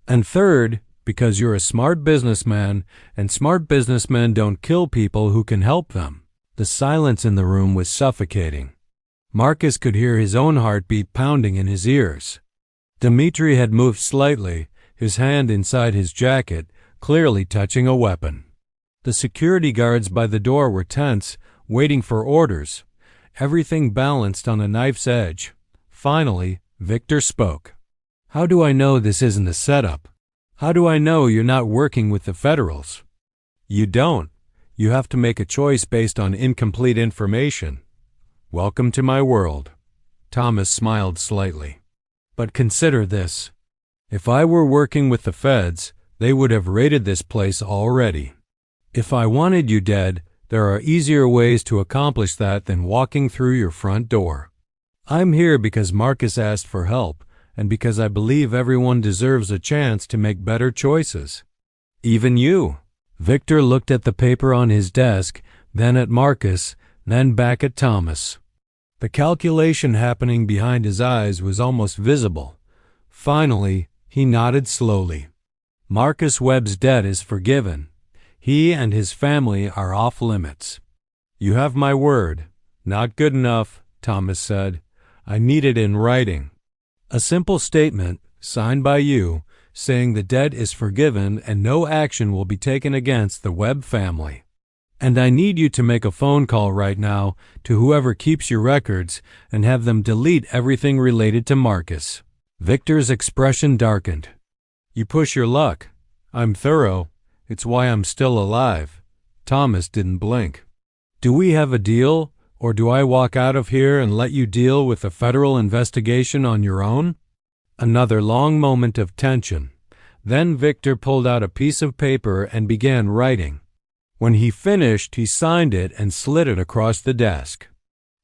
And third, because you're a smart businessman, and smart businessmen don't kill people who can help them. The silence in the room was suffocating. Marcus could hear his own heartbeat pounding in his ears. Dmitri had moved slightly, his hand inside his jacket, clearly touching a weapon. The security guards by the door were tense, waiting for orders, everything balanced on a knife's edge. Finally, Victor spoke. How do I know this isn't a setup? How do I know you're not working with the Federals? You don't. You have to make a choice based on incomplete information. Welcome to my world. Thomas smiled slightly. But consider this. If I were working with the feds, they would have raided this place already. If I wanted you dead, there are easier ways to accomplish that than walking through your front door. I'm here because Marcus asked for help, and because I believe everyone deserves a chance to make better choices. Even you. Victor looked at the paper on his desk, then at Marcus, then back at Thomas. The calculation happening behind his eyes was almost visible. Finally, he nodded slowly. Marcus Webb's debt is forgiven. He and his family are off limits. You have my word. Not good enough, Thomas said. I need it in writing. A simple statement, signed by you, saying the debt is forgiven and no action will be taken against the Webb family. And I need you to make a phone call right now to whoever keeps your records and have them delete everything related to Marcus. Victor's expression darkened. You push your luck. I'm thorough. It's why I'm still alive. Thomas didn't blink. Do we have a deal, or do I walk out of here and let you deal with the federal investigation on your own? Another long moment of tension. Then Victor pulled out a piece of paper and began writing. When he finished, he signed it and slid it across the desk.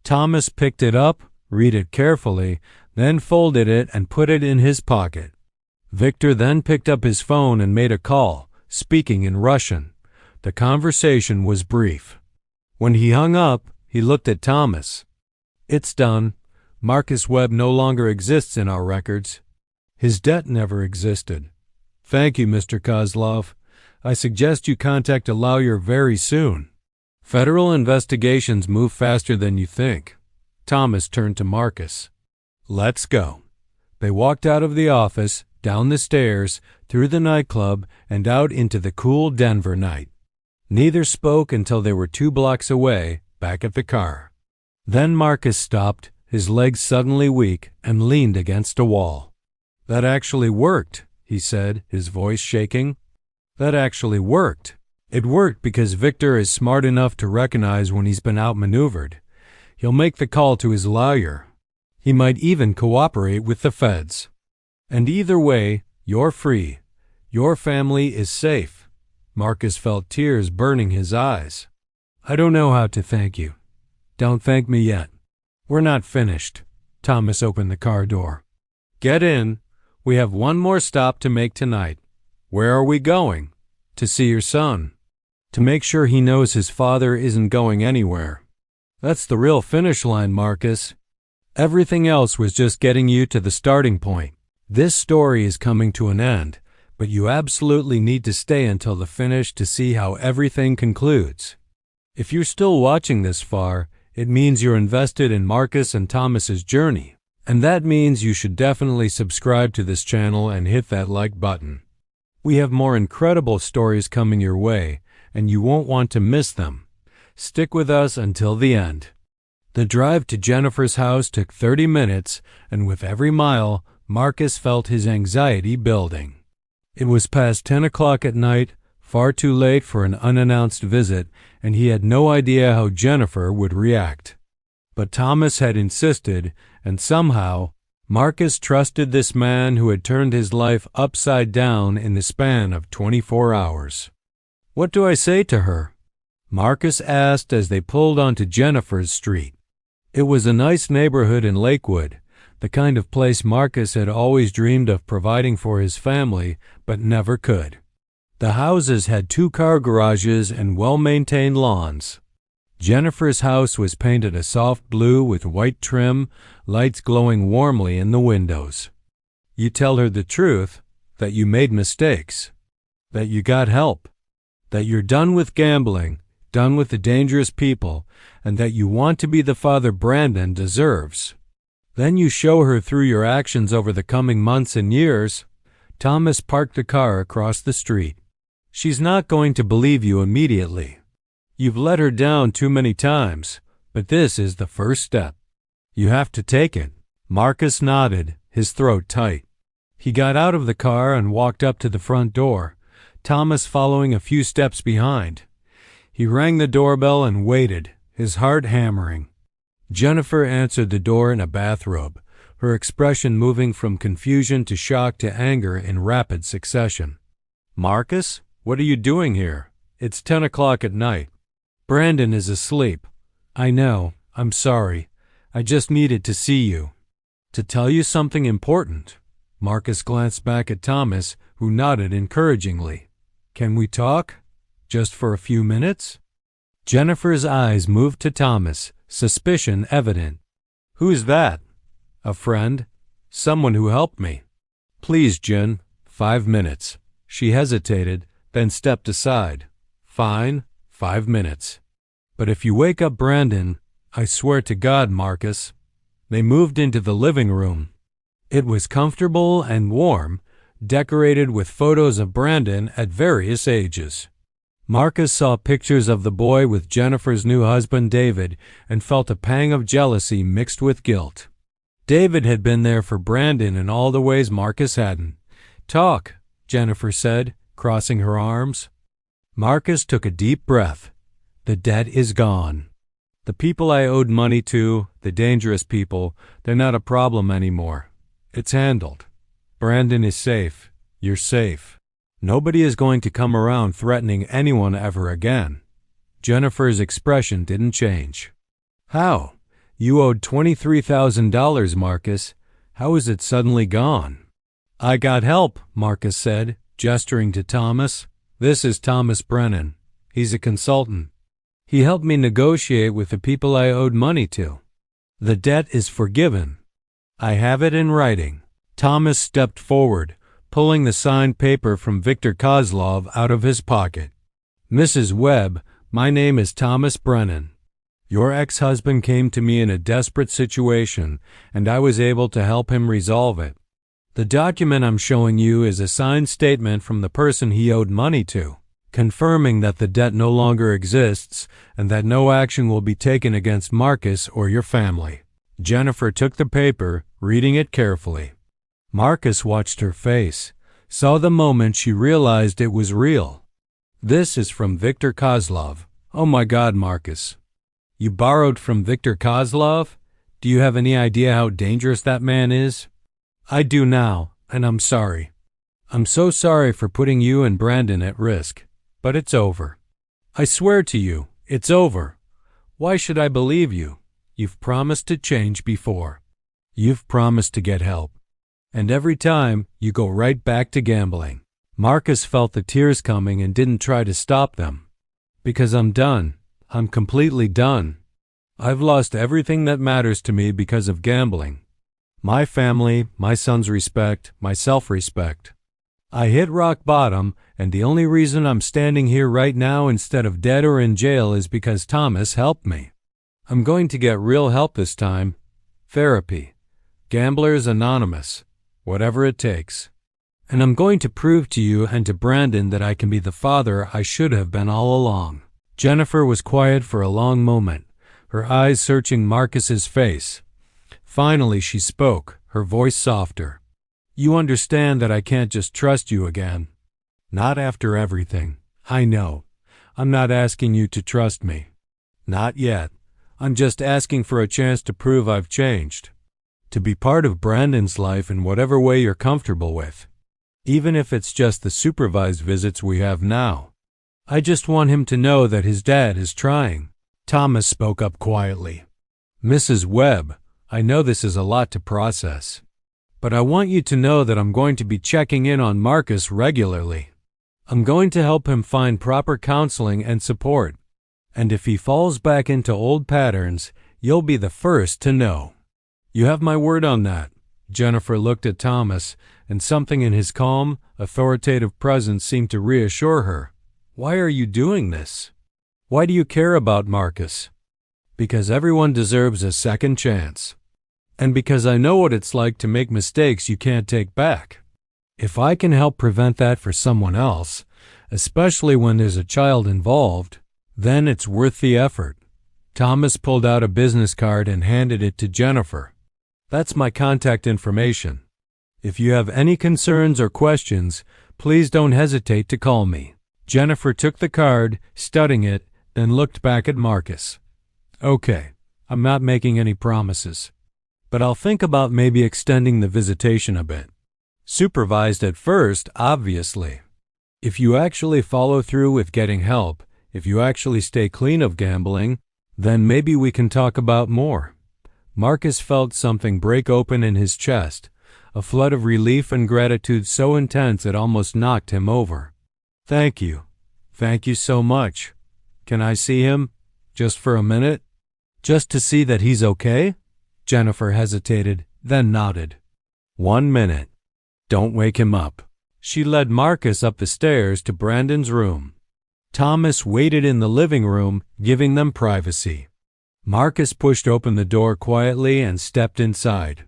Thomas picked it up, read it carefully, then folded it and put it in his pocket. Victor then picked up his phone and made a call, speaking in Russian. The conversation was brief. When he hung up, he looked at Thomas. It's done. Marcus Webb no longer exists in our records. His debt never existed. Thank you, Mr. Kozlov. I suggest you contact a lawyer very soon. Federal investigations move faster than you think. Thomas turned to Marcus. Let's go. They walked out of the office, down the stairs, through the nightclub, and out into the cool Denver night. Neither spoke until they were 2 blocks away, back at the car. Then Marcus stopped, his legs suddenly weak, and leaned against a wall. That actually worked, he said, his voice shaking. That actually worked. It worked because Victor is smart enough to recognize when he's been outmaneuvered. He'll make the call to his lawyer. He might even cooperate with the feds. And either way, you're free. Your family is safe. Marcus felt tears burning his eyes. I don't know how to thank you. Don't thank me yet. We're not finished. Thomas opened the car door. Get in. We have one more stop to make tonight. Where are we going? To see your son. To make sure he knows his father isn't going anywhere. That's the real finish line, Marcus. Everything else was just getting you to the starting point. This story is coming to an end, but you absolutely need to stay until the finish to see how everything concludes. If you're still watching this far, it means you're invested in Marcus and Thomas's journey, and that means you should definitely subscribe to this channel and hit that like button. We have more incredible stories coming your way, and you won't want to miss them. Stick with us until the end. The drive to Jennifer's house took 30 minutes, and with every mile, Marcus felt his anxiety building. It was past 10 o'clock at night, far too late for an unannounced visit, and he had no idea how Jennifer would react. But Thomas had insisted, and somehow, Marcus trusted this man who had turned his life upside down in the span of 24 hours. "What do I say to her?" Marcus asked as they pulled onto Jennifer's street. It was a nice neighborhood in Lakewood, the kind of place Marcus had always dreamed of providing for his family, but never could. The houses had 2-car garages and well-maintained lawns. Jennifer's house was painted a soft blue with white trim, lights glowing warmly in the windows. You tell her the truth, that you made mistakes, that you got help, that you're done with gambling, done with the dangerous people, and that you want to be the father Brandon deserves. Then you show her through your actions over the coming months and years. Thomas parked the car across the street. She's not going to believe you immediately. You've let her down too many times, but this is the first step. You have to take it. Marcus nodded, his throat tight. He got out of the car and walked up to the front door, Thomas following a few steps behind. He rang the doorbell and waited, his heart hammering. Jennifer answered the door in a bathrobe, her expression moving from confusion to shock to anger in rapid succession. "Marcus, what are you doing here? It's 10 o'clock at night. Brandon is asleep. I know, I'm sorry. I just needed to see you. To tell you something important." Marcus glanced back at Thomas, who nodded encouragingly. "Can we talk? Just for a few minutes?" Jennifer's eyes moved to Thomas, suspicion evident. "Who's that?" "A friend. Someone who helped me." "Please, Jen, 5 minutes." She hesitated, then stepped aside. "Fine, 5 minutes. But if you wake up Brandon, I swear to God, Marcus." They moved into the living room. It was comfortable and warm, decorated with photos of Brandon at various ages. Marcus saw pictures of the boy with Jennifer's new husband, David, and felt a pang of jealousy mixed with guilt. David had been there for Brandon in all the ways Marcus hadn't. "Talk," Jennifer said, crossing her arms. Marcus took a deep breath. "The debt is gone. The people I owed money to, the dangerous people, they're not a problem anymore. It's handled. Brandon is safe. You're safe. Nobody is going to come around threatening anyone ever again." Jennifer's expression didn't change. "How? You owed $23,000, Marcus. How is it suddenly gone?" "I got help," Marcus said, gesturing to Thomas. "This is Thomas Brennan. He's a consultant. He helped me negotiate with the people I owed money to. The debt is forgiven. I have it in writing." Thomas stepped forward, pulling the signed paper from Victor Kozlov out of his pocket. "Mrs. Webb, my name is Thomas Brennan. Your ex-husband came to me in a desperate situation, and I was able to help him resolve it. The document I'm showing you is a signed statement from the person he owed money to, confirming that the debt no longer exists and that no action will be taken against Marcus or your family." Jennifer took the paper, reading it carefully. Marcus watched her face, saw the moment she realized it was real. "This is from Victor Kozlov. Oh my God, Marcus. You borrowed from Victor Kozlov? Do you have any idea how dangerous that man is?" "I do now, and I'm sorry. I'm so sorry for putting you and Brandon at risk. But it's over. I swear to you, it's over. Why should I believe you? You've promised to change before. You've promised to get help. And every time, you go right back to gambling." Marcus felt the tears coming and didn't try to stop them. "Because I'm done. I'm completely done. I've lost everything that matters to me because of gambling. My family, my son's respect, my self-respect. I hit rock bottom, and the only reason I'm standing here right now instead of dead or in jail is because Thomas helped me. I'm going to get real help this time. Therapy. Gamblers Anonymous. Whatever it takes. And I'm going to prove to you and to Brandon that I can be the father I should have been all along." Jennifer was quiet for a long moment, her eyes searching Marcus's face. Finally she spoke, her voice softer. "You understand that I can't just trust you again. Not after everything. I know. I'm not asking you to trust me. Not yet. I'm just asking for a chance to prove I've changed. To be part of Brandon's life in whatever way you're comfortable with. Even if it's just the supervised visits we have now. I just want him to know that his dad is trying." Thomas spoke up quietly. "Mrs. Webb, I know this is a lot to process. But I want you to know that I'm going to be checking in on Marcus regularly. I'm going to help him find proper counseling and support. And if he falls back into old patterns, you'll be the first to know. You have my word on that." Jennifer looked at Thomas, and something in his calm, authoritative presence seemed to reassure her. "Why are you doing this? Why do you care about Marcus?" "Because everyone deserves a second chance. And because I know what it's like to make mistakes you can't take back. If I can help prevent that for someone else, especially when there's a child involved, then it's worth the effort." Thomas pulled out a business card and handed it to Jennifer. "That's my contact information. If you have any concerns or questions, please don't hesitate to call me." Jennifer took the card, studying it, then looked back at Marcus. "Okay, I'm not making any promises. But I'll think about maybe extending the visitation a bit. Supervised at first, obviously. If you actually follow through with getting help, if you actually stay clean of gambling, then maybe we can talk about more." Marcus felt something break open in his chest, a flood of relief and gratitude so intense it almost knocked him over. "Thank you. Thank you so much. Can I see him? Just for a minute? Just to see that he's okay?" Jennifer hesitated, then nodded. "1 minute. Don't wake him up." She led Marcus up the stairs to Brandon's room. Thomas waited in the living room, giving them privacy. Marcus pushed open the door quietly and stepped inside.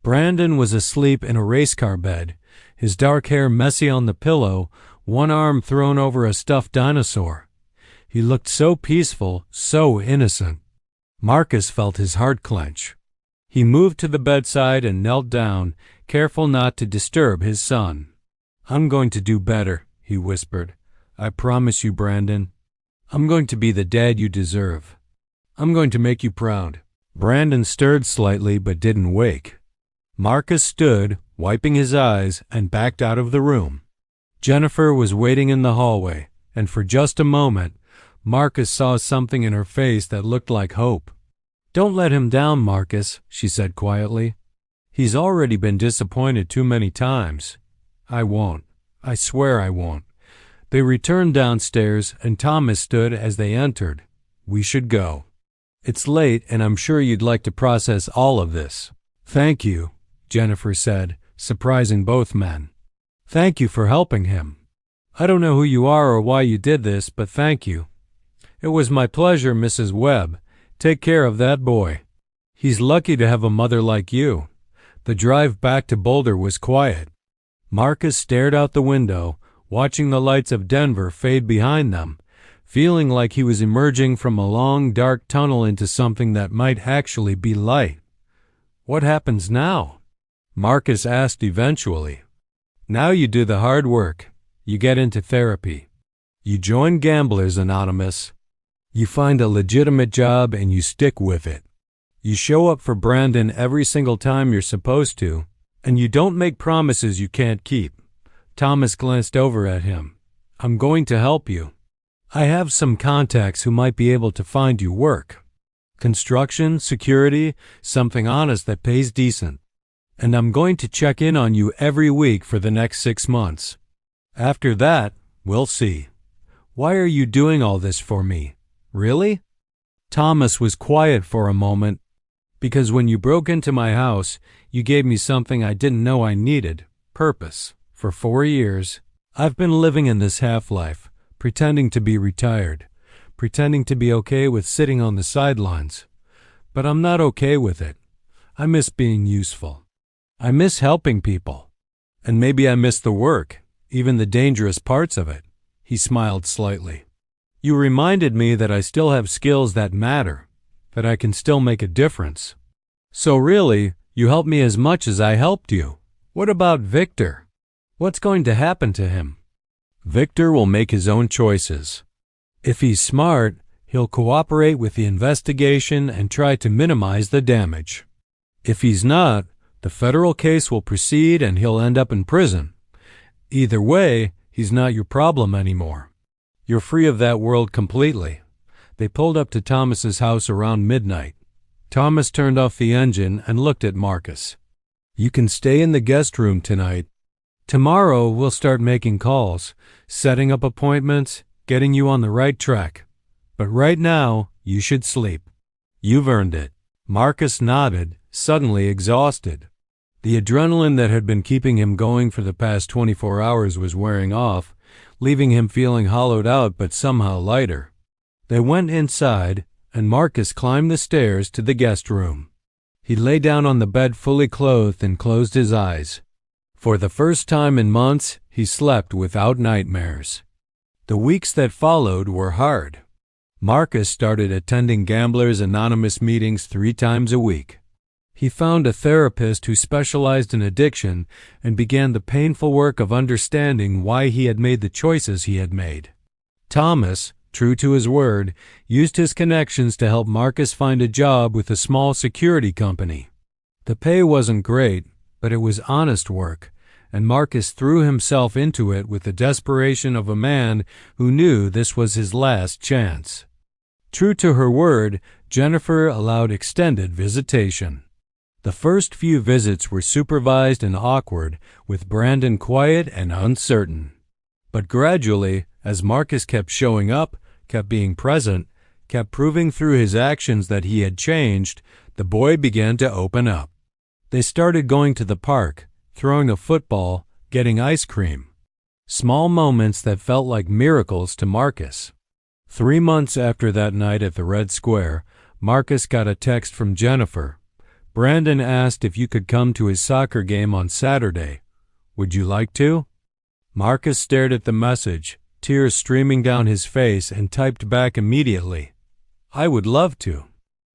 Brandon was asleep in a race car bed, his dark hair messy on the pillow, one arm thrown over a stuffed dinosaur. He looked so peaceful, so innocent. Marcus felt his heart clench. He moved to the bedside and knelt down, careful not to disturb his son. "I'm going to do better," he whispered. "I promise you, Brandon. I'm going to be the dad you deserve. I'm going to make you proud." Brandon stirred slightly but didn't wake. Marcus stood, wiping his eyes, and backed out of the room. Jennifer was waiting in the hallway, and for just a moment, Marcus saw something in her face that looked like hope. "Don't let him down, Marcus," she said quietly. "He's already been disappointed too many times." "I won't. I swear I won't." They returned downstairs, and Thomas stood as they entered. "We should go. It's late, and I'm sure you'd like to process all of this." "Thank you," Jennifer said, surprising both men. "Thank you for helping him. I don't know who you are or why you did this, but thank you." "It was my pleasure, Mrs. Webb. Take care of that boy. He's lucky to have a mother like you." The drive back to Boulder was quiet. Marcus stared out the window, watching the lights of Denver fade behind them, feeling like he was emerging from a long, dark tunnel into something that might actually be light. "What happens now?" Marcus asked eventually. "Now you do the hard work. You get into therapy. You join Gamblers Anonymous. You find a legitimate job and you stick with it. You show up for Brandon every single time you're supposed to, and you don't make promises you can't keep." Thomas glanced over at him. "I'm going to help you. I have some contacts who might be able to find you work. Construction, security, something honest that pays decent. And I'm going to check in on you every week for the next 6 months. After that, we'll see. Why are you doing all this for me? Really?" Thomas was quiet for a moment. Because when you broke into my house, you gave me something I didn't know I needed, purpose. For 4 years, I've been living in this half-life, pretending to be retired, pretending to be okay with sitting on the sidelines. But I'm not okay with it. I miss being useful. I miss helping people. And maybe I miss the work, even the dangerous parts of it. He smiled slightly. You reminded me that I still have skills that matter, that I can still make a difference. So really, you helped me as much as I helped you. What about Victor? What's going to happen to him? Victor will make his own choices. If he's smart, he'll cooperate with the investigation and try to minimize the damage. If he's not, the federal case will proceed and he'll end up in prison. Either way, he's not your problem anymore. You're free of that world completely. They pulled up to Thomas's house around midnight. Thomas turned off the engine and looked at Marcus. You can stay in the guest room tonight. Tomorrow we'll start making calls, setting up appointments, getting you on the right track. But right now, you should sleep. You've earned it. Marcus nodded, suddenly exhausted. The adrenaline that had been keeping him going for the past 24 hours was wearing off, leaving him feeling hollowed out but somehow lighter. They went inside, and Marcus climbed the stairs to the guest room. He lay down on the bed fully clothed and closed his eyes. For the first time in months, he slept without nightmares. The weeks that followed were hard. Marcus started attending Gamblers Anonymous meetings 3 times a week. He found a therapist who specialized in addiction and began the painful work of understanding why he had made the choices he had made. Thomas, true to his word, used his connections to help Marcus find a job with a small security company. The pay wasn't great, but it was honest work, and Marcus threw himself into it with the desperation of a man who knew this was his last chance. True to her word, Jennifer allowed extended visitation. The first few visits were supervised and awkward, with Brandon quiet and uncertain. But gradually, as Marcus kept showing up, kept being present, kept proving through his actions that he had changed, the boy began to open up. They started going to the park, throwing a football, getting ice cream. Small moments that felt like miracles to Marcus. 3 months after that night at the Red Square, Marcus got a text from Jennifer. Brandon asked if you could come to his soccer game on Saturday. Would you like to? Marcus stared at the message, tears streaming down his face, and typed back immediately. I would love to.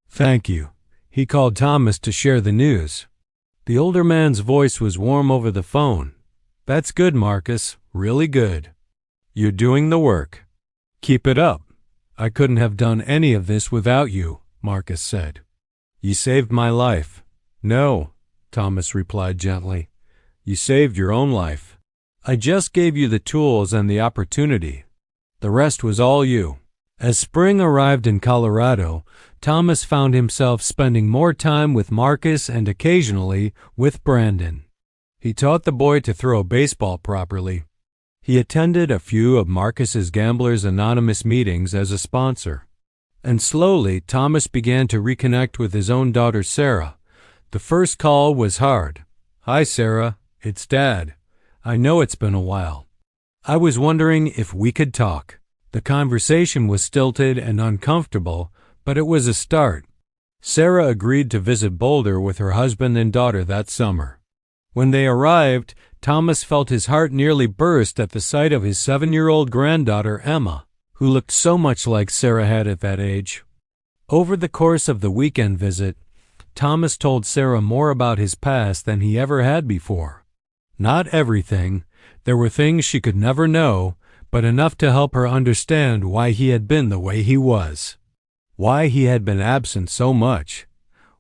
Thank you. He called Thomas to share the news. The older man's voice was warm over the phone. That's good, Marcus. Really good. You're doing the work. Keep it up. I couldn't have done any of this without you, Marcus said. You saved my life. No, Thomas replied gently. You saved your own life. I just gave you the tools and the opportunity. The rest was all you. As spring arrived in Colorado, Thomas found himself spending more time with Marcus and occasionally with Brandon. He taught the boy to throw a baseball properly. He attended a few of Marcus's Gamblers Anonymous meetings as a sponsor. And slowly, Thomas began to reconnect with his own daughter, Sarah. The first call was hard. Hi, Sarah. It's Dad. I know it's been a while. I was wondering if we could talk. The conversation was stilted and uncomfortable, but it was a start. Sarah agreed to visit Boulder with her husband and daughter that summer. When they arrived, Thomas felt his heart nearly burst at the sight of his 7-year-old granddaughter, Emma, who looked so much like Sarah had at that age. Over the course of the weekend visit, Thomas told Sarah more about his past than he ever had before. Not everything. There were things she could never know, but enough to help her understand why he had been the way he was. Why he had been absent so much.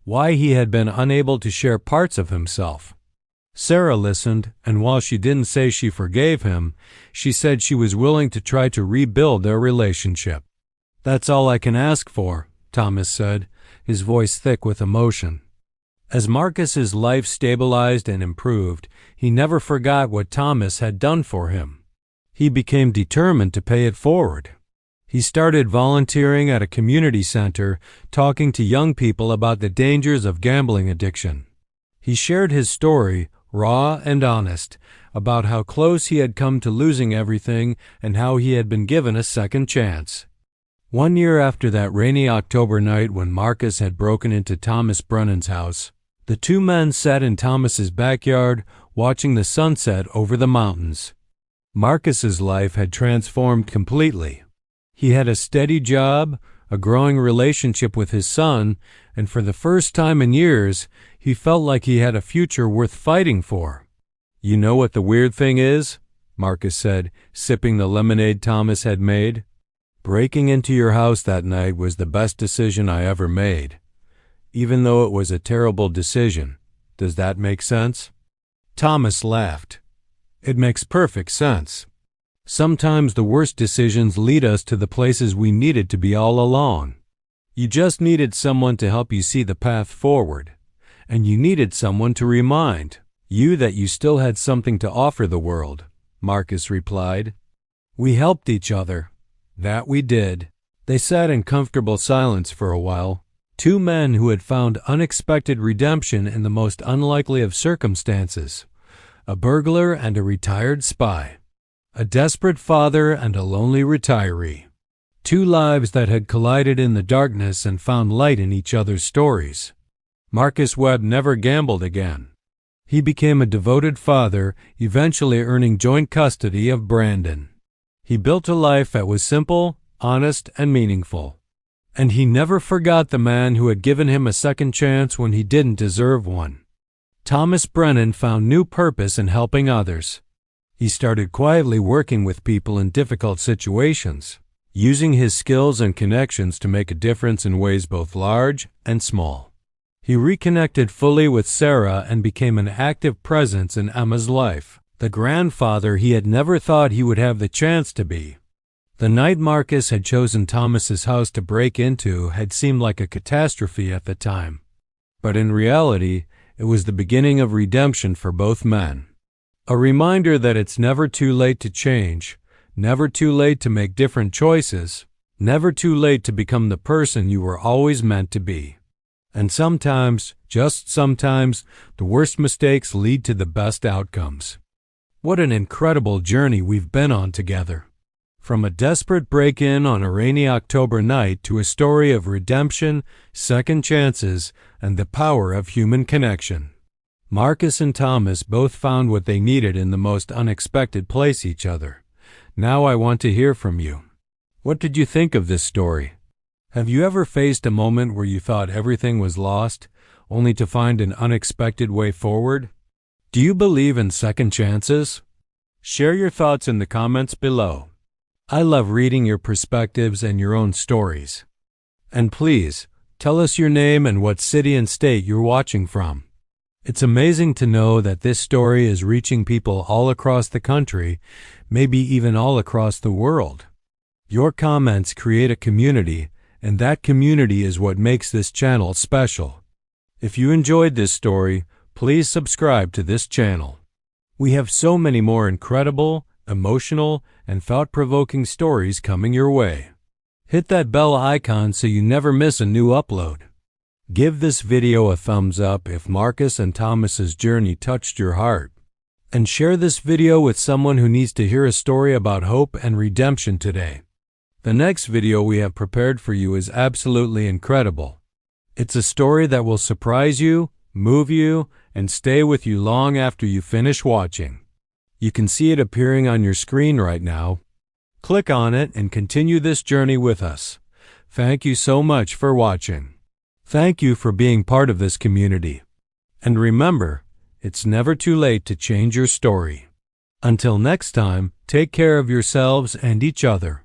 Why he had been unable to share parts of himself. Sarah listened, and while she didn't say she forgave him, she said she was willing to try to rebuild their relationship. That's all I can ask for, Thomas said, his voice thick with emotion. As Marcus's life stabilized and improved, he never forgot what Thomas had done for him. He became determined to pay it forward. He started volunteering at a community center, talking to young people about the dangers of gambling addiction. He shared his story, raw and honest, about how close he had come to losing everything and how he had been given a second chance. 1 year after that rainy October night when Marcus had broken into Thomas Brennan's house, the two men sat in Thomas's backyard watching the sunset over the mountains. Marcus's life had transformed completely. He had a steady job, a growing relationship with his son, and for the first time in years, he felt like he had a future worth fighting for. "You know what the weird thing is?" Marcus said, sipping the lemonade Thomas had made. "Breaking into your house that night was the best decision I ever made. Even though it was a terrible decision. Does that make sense?" Thomas laughed. "It makes perfect sense. Sometimes the worst decisions lead us to the places we needed to be all along. You just needed someone to help you see the path forward. And you needed someone to remind you that you still had something to offer the world," Marcus replied. "We helped each other. That we did." They sat in comfortable silence for a while, two men who had found unexpected redemption in the most unlikely of circumstances, a burglar and a retired spy, a desperate father and a lonely retiree, two lives that had collided in the darkness and found light in each other's stories. Marcus Webb never gambled again. He became a devoted father, eventually earning joint custody of Brandon. He built a life that was simple, honest, and meaningful. And he never forgot the man who had given him a second chance when he didn't deserve one. Thomas Brennan found new purpose in helping others. He started quietly working with people in difficult situations, using his skills and connections to make a difference in ways both large and small. He reconnected fully with Sarah and became an active presence in Emma's life, the grandfather he had never thought he would have the chance to be. The night Marcus had chosen Thomas's house to break into had seemed like a catastrophe at the time. But in reality, it was the beginning of redemption for both men. A reminder that it's never too late to change, never too late to make different choices, never too late to become the person you were always meant to be. And sometimes, just sometimes, the worst mistakes lead to the best outcomes. What an incredible journey we've been on together. From a desperate break-in on a rainy October night to a story of redemption, second chances, and the power of human connection. Marcus and Thomas both found what they needed in the most unexpected place each other. Now I want to hear from you. What did you think of this story? Have you ever faced a moment where you thought everything was lost, only to find an unexpected way forward? Do you believe in second chances? Share your thoughts in the comments below. I love reading your perspectives and your own stories. And please, tell us your name and what city and state you're watching from. It's amazing to know that this story is reaching people all across the country, maybe even all across the world. Your comments create a community, and that community is what makes this channel special. If you enjoyed this story, please subscribe to this channel. We have so many more incredible, emotional, and thought-provoking stories coming your way. Hit that bell icon so you never miss a new upload. Give this video a thumbs up if Marcus and Thomas's journey touched your heart. And share this video with someone who needs to hear a story about hope and redemption today. The next video we have prepared for you is absolutely incredible. It's a story that will surprise you, move you, and stay with you long after you finish watching. You can see it appearing on your screen right now. Click on it and continue this journey with us. Thank you so much for watching. Thank you for being part of this community. And remember, it's never too late to change your story. Until next time, take care of yourselves and each other.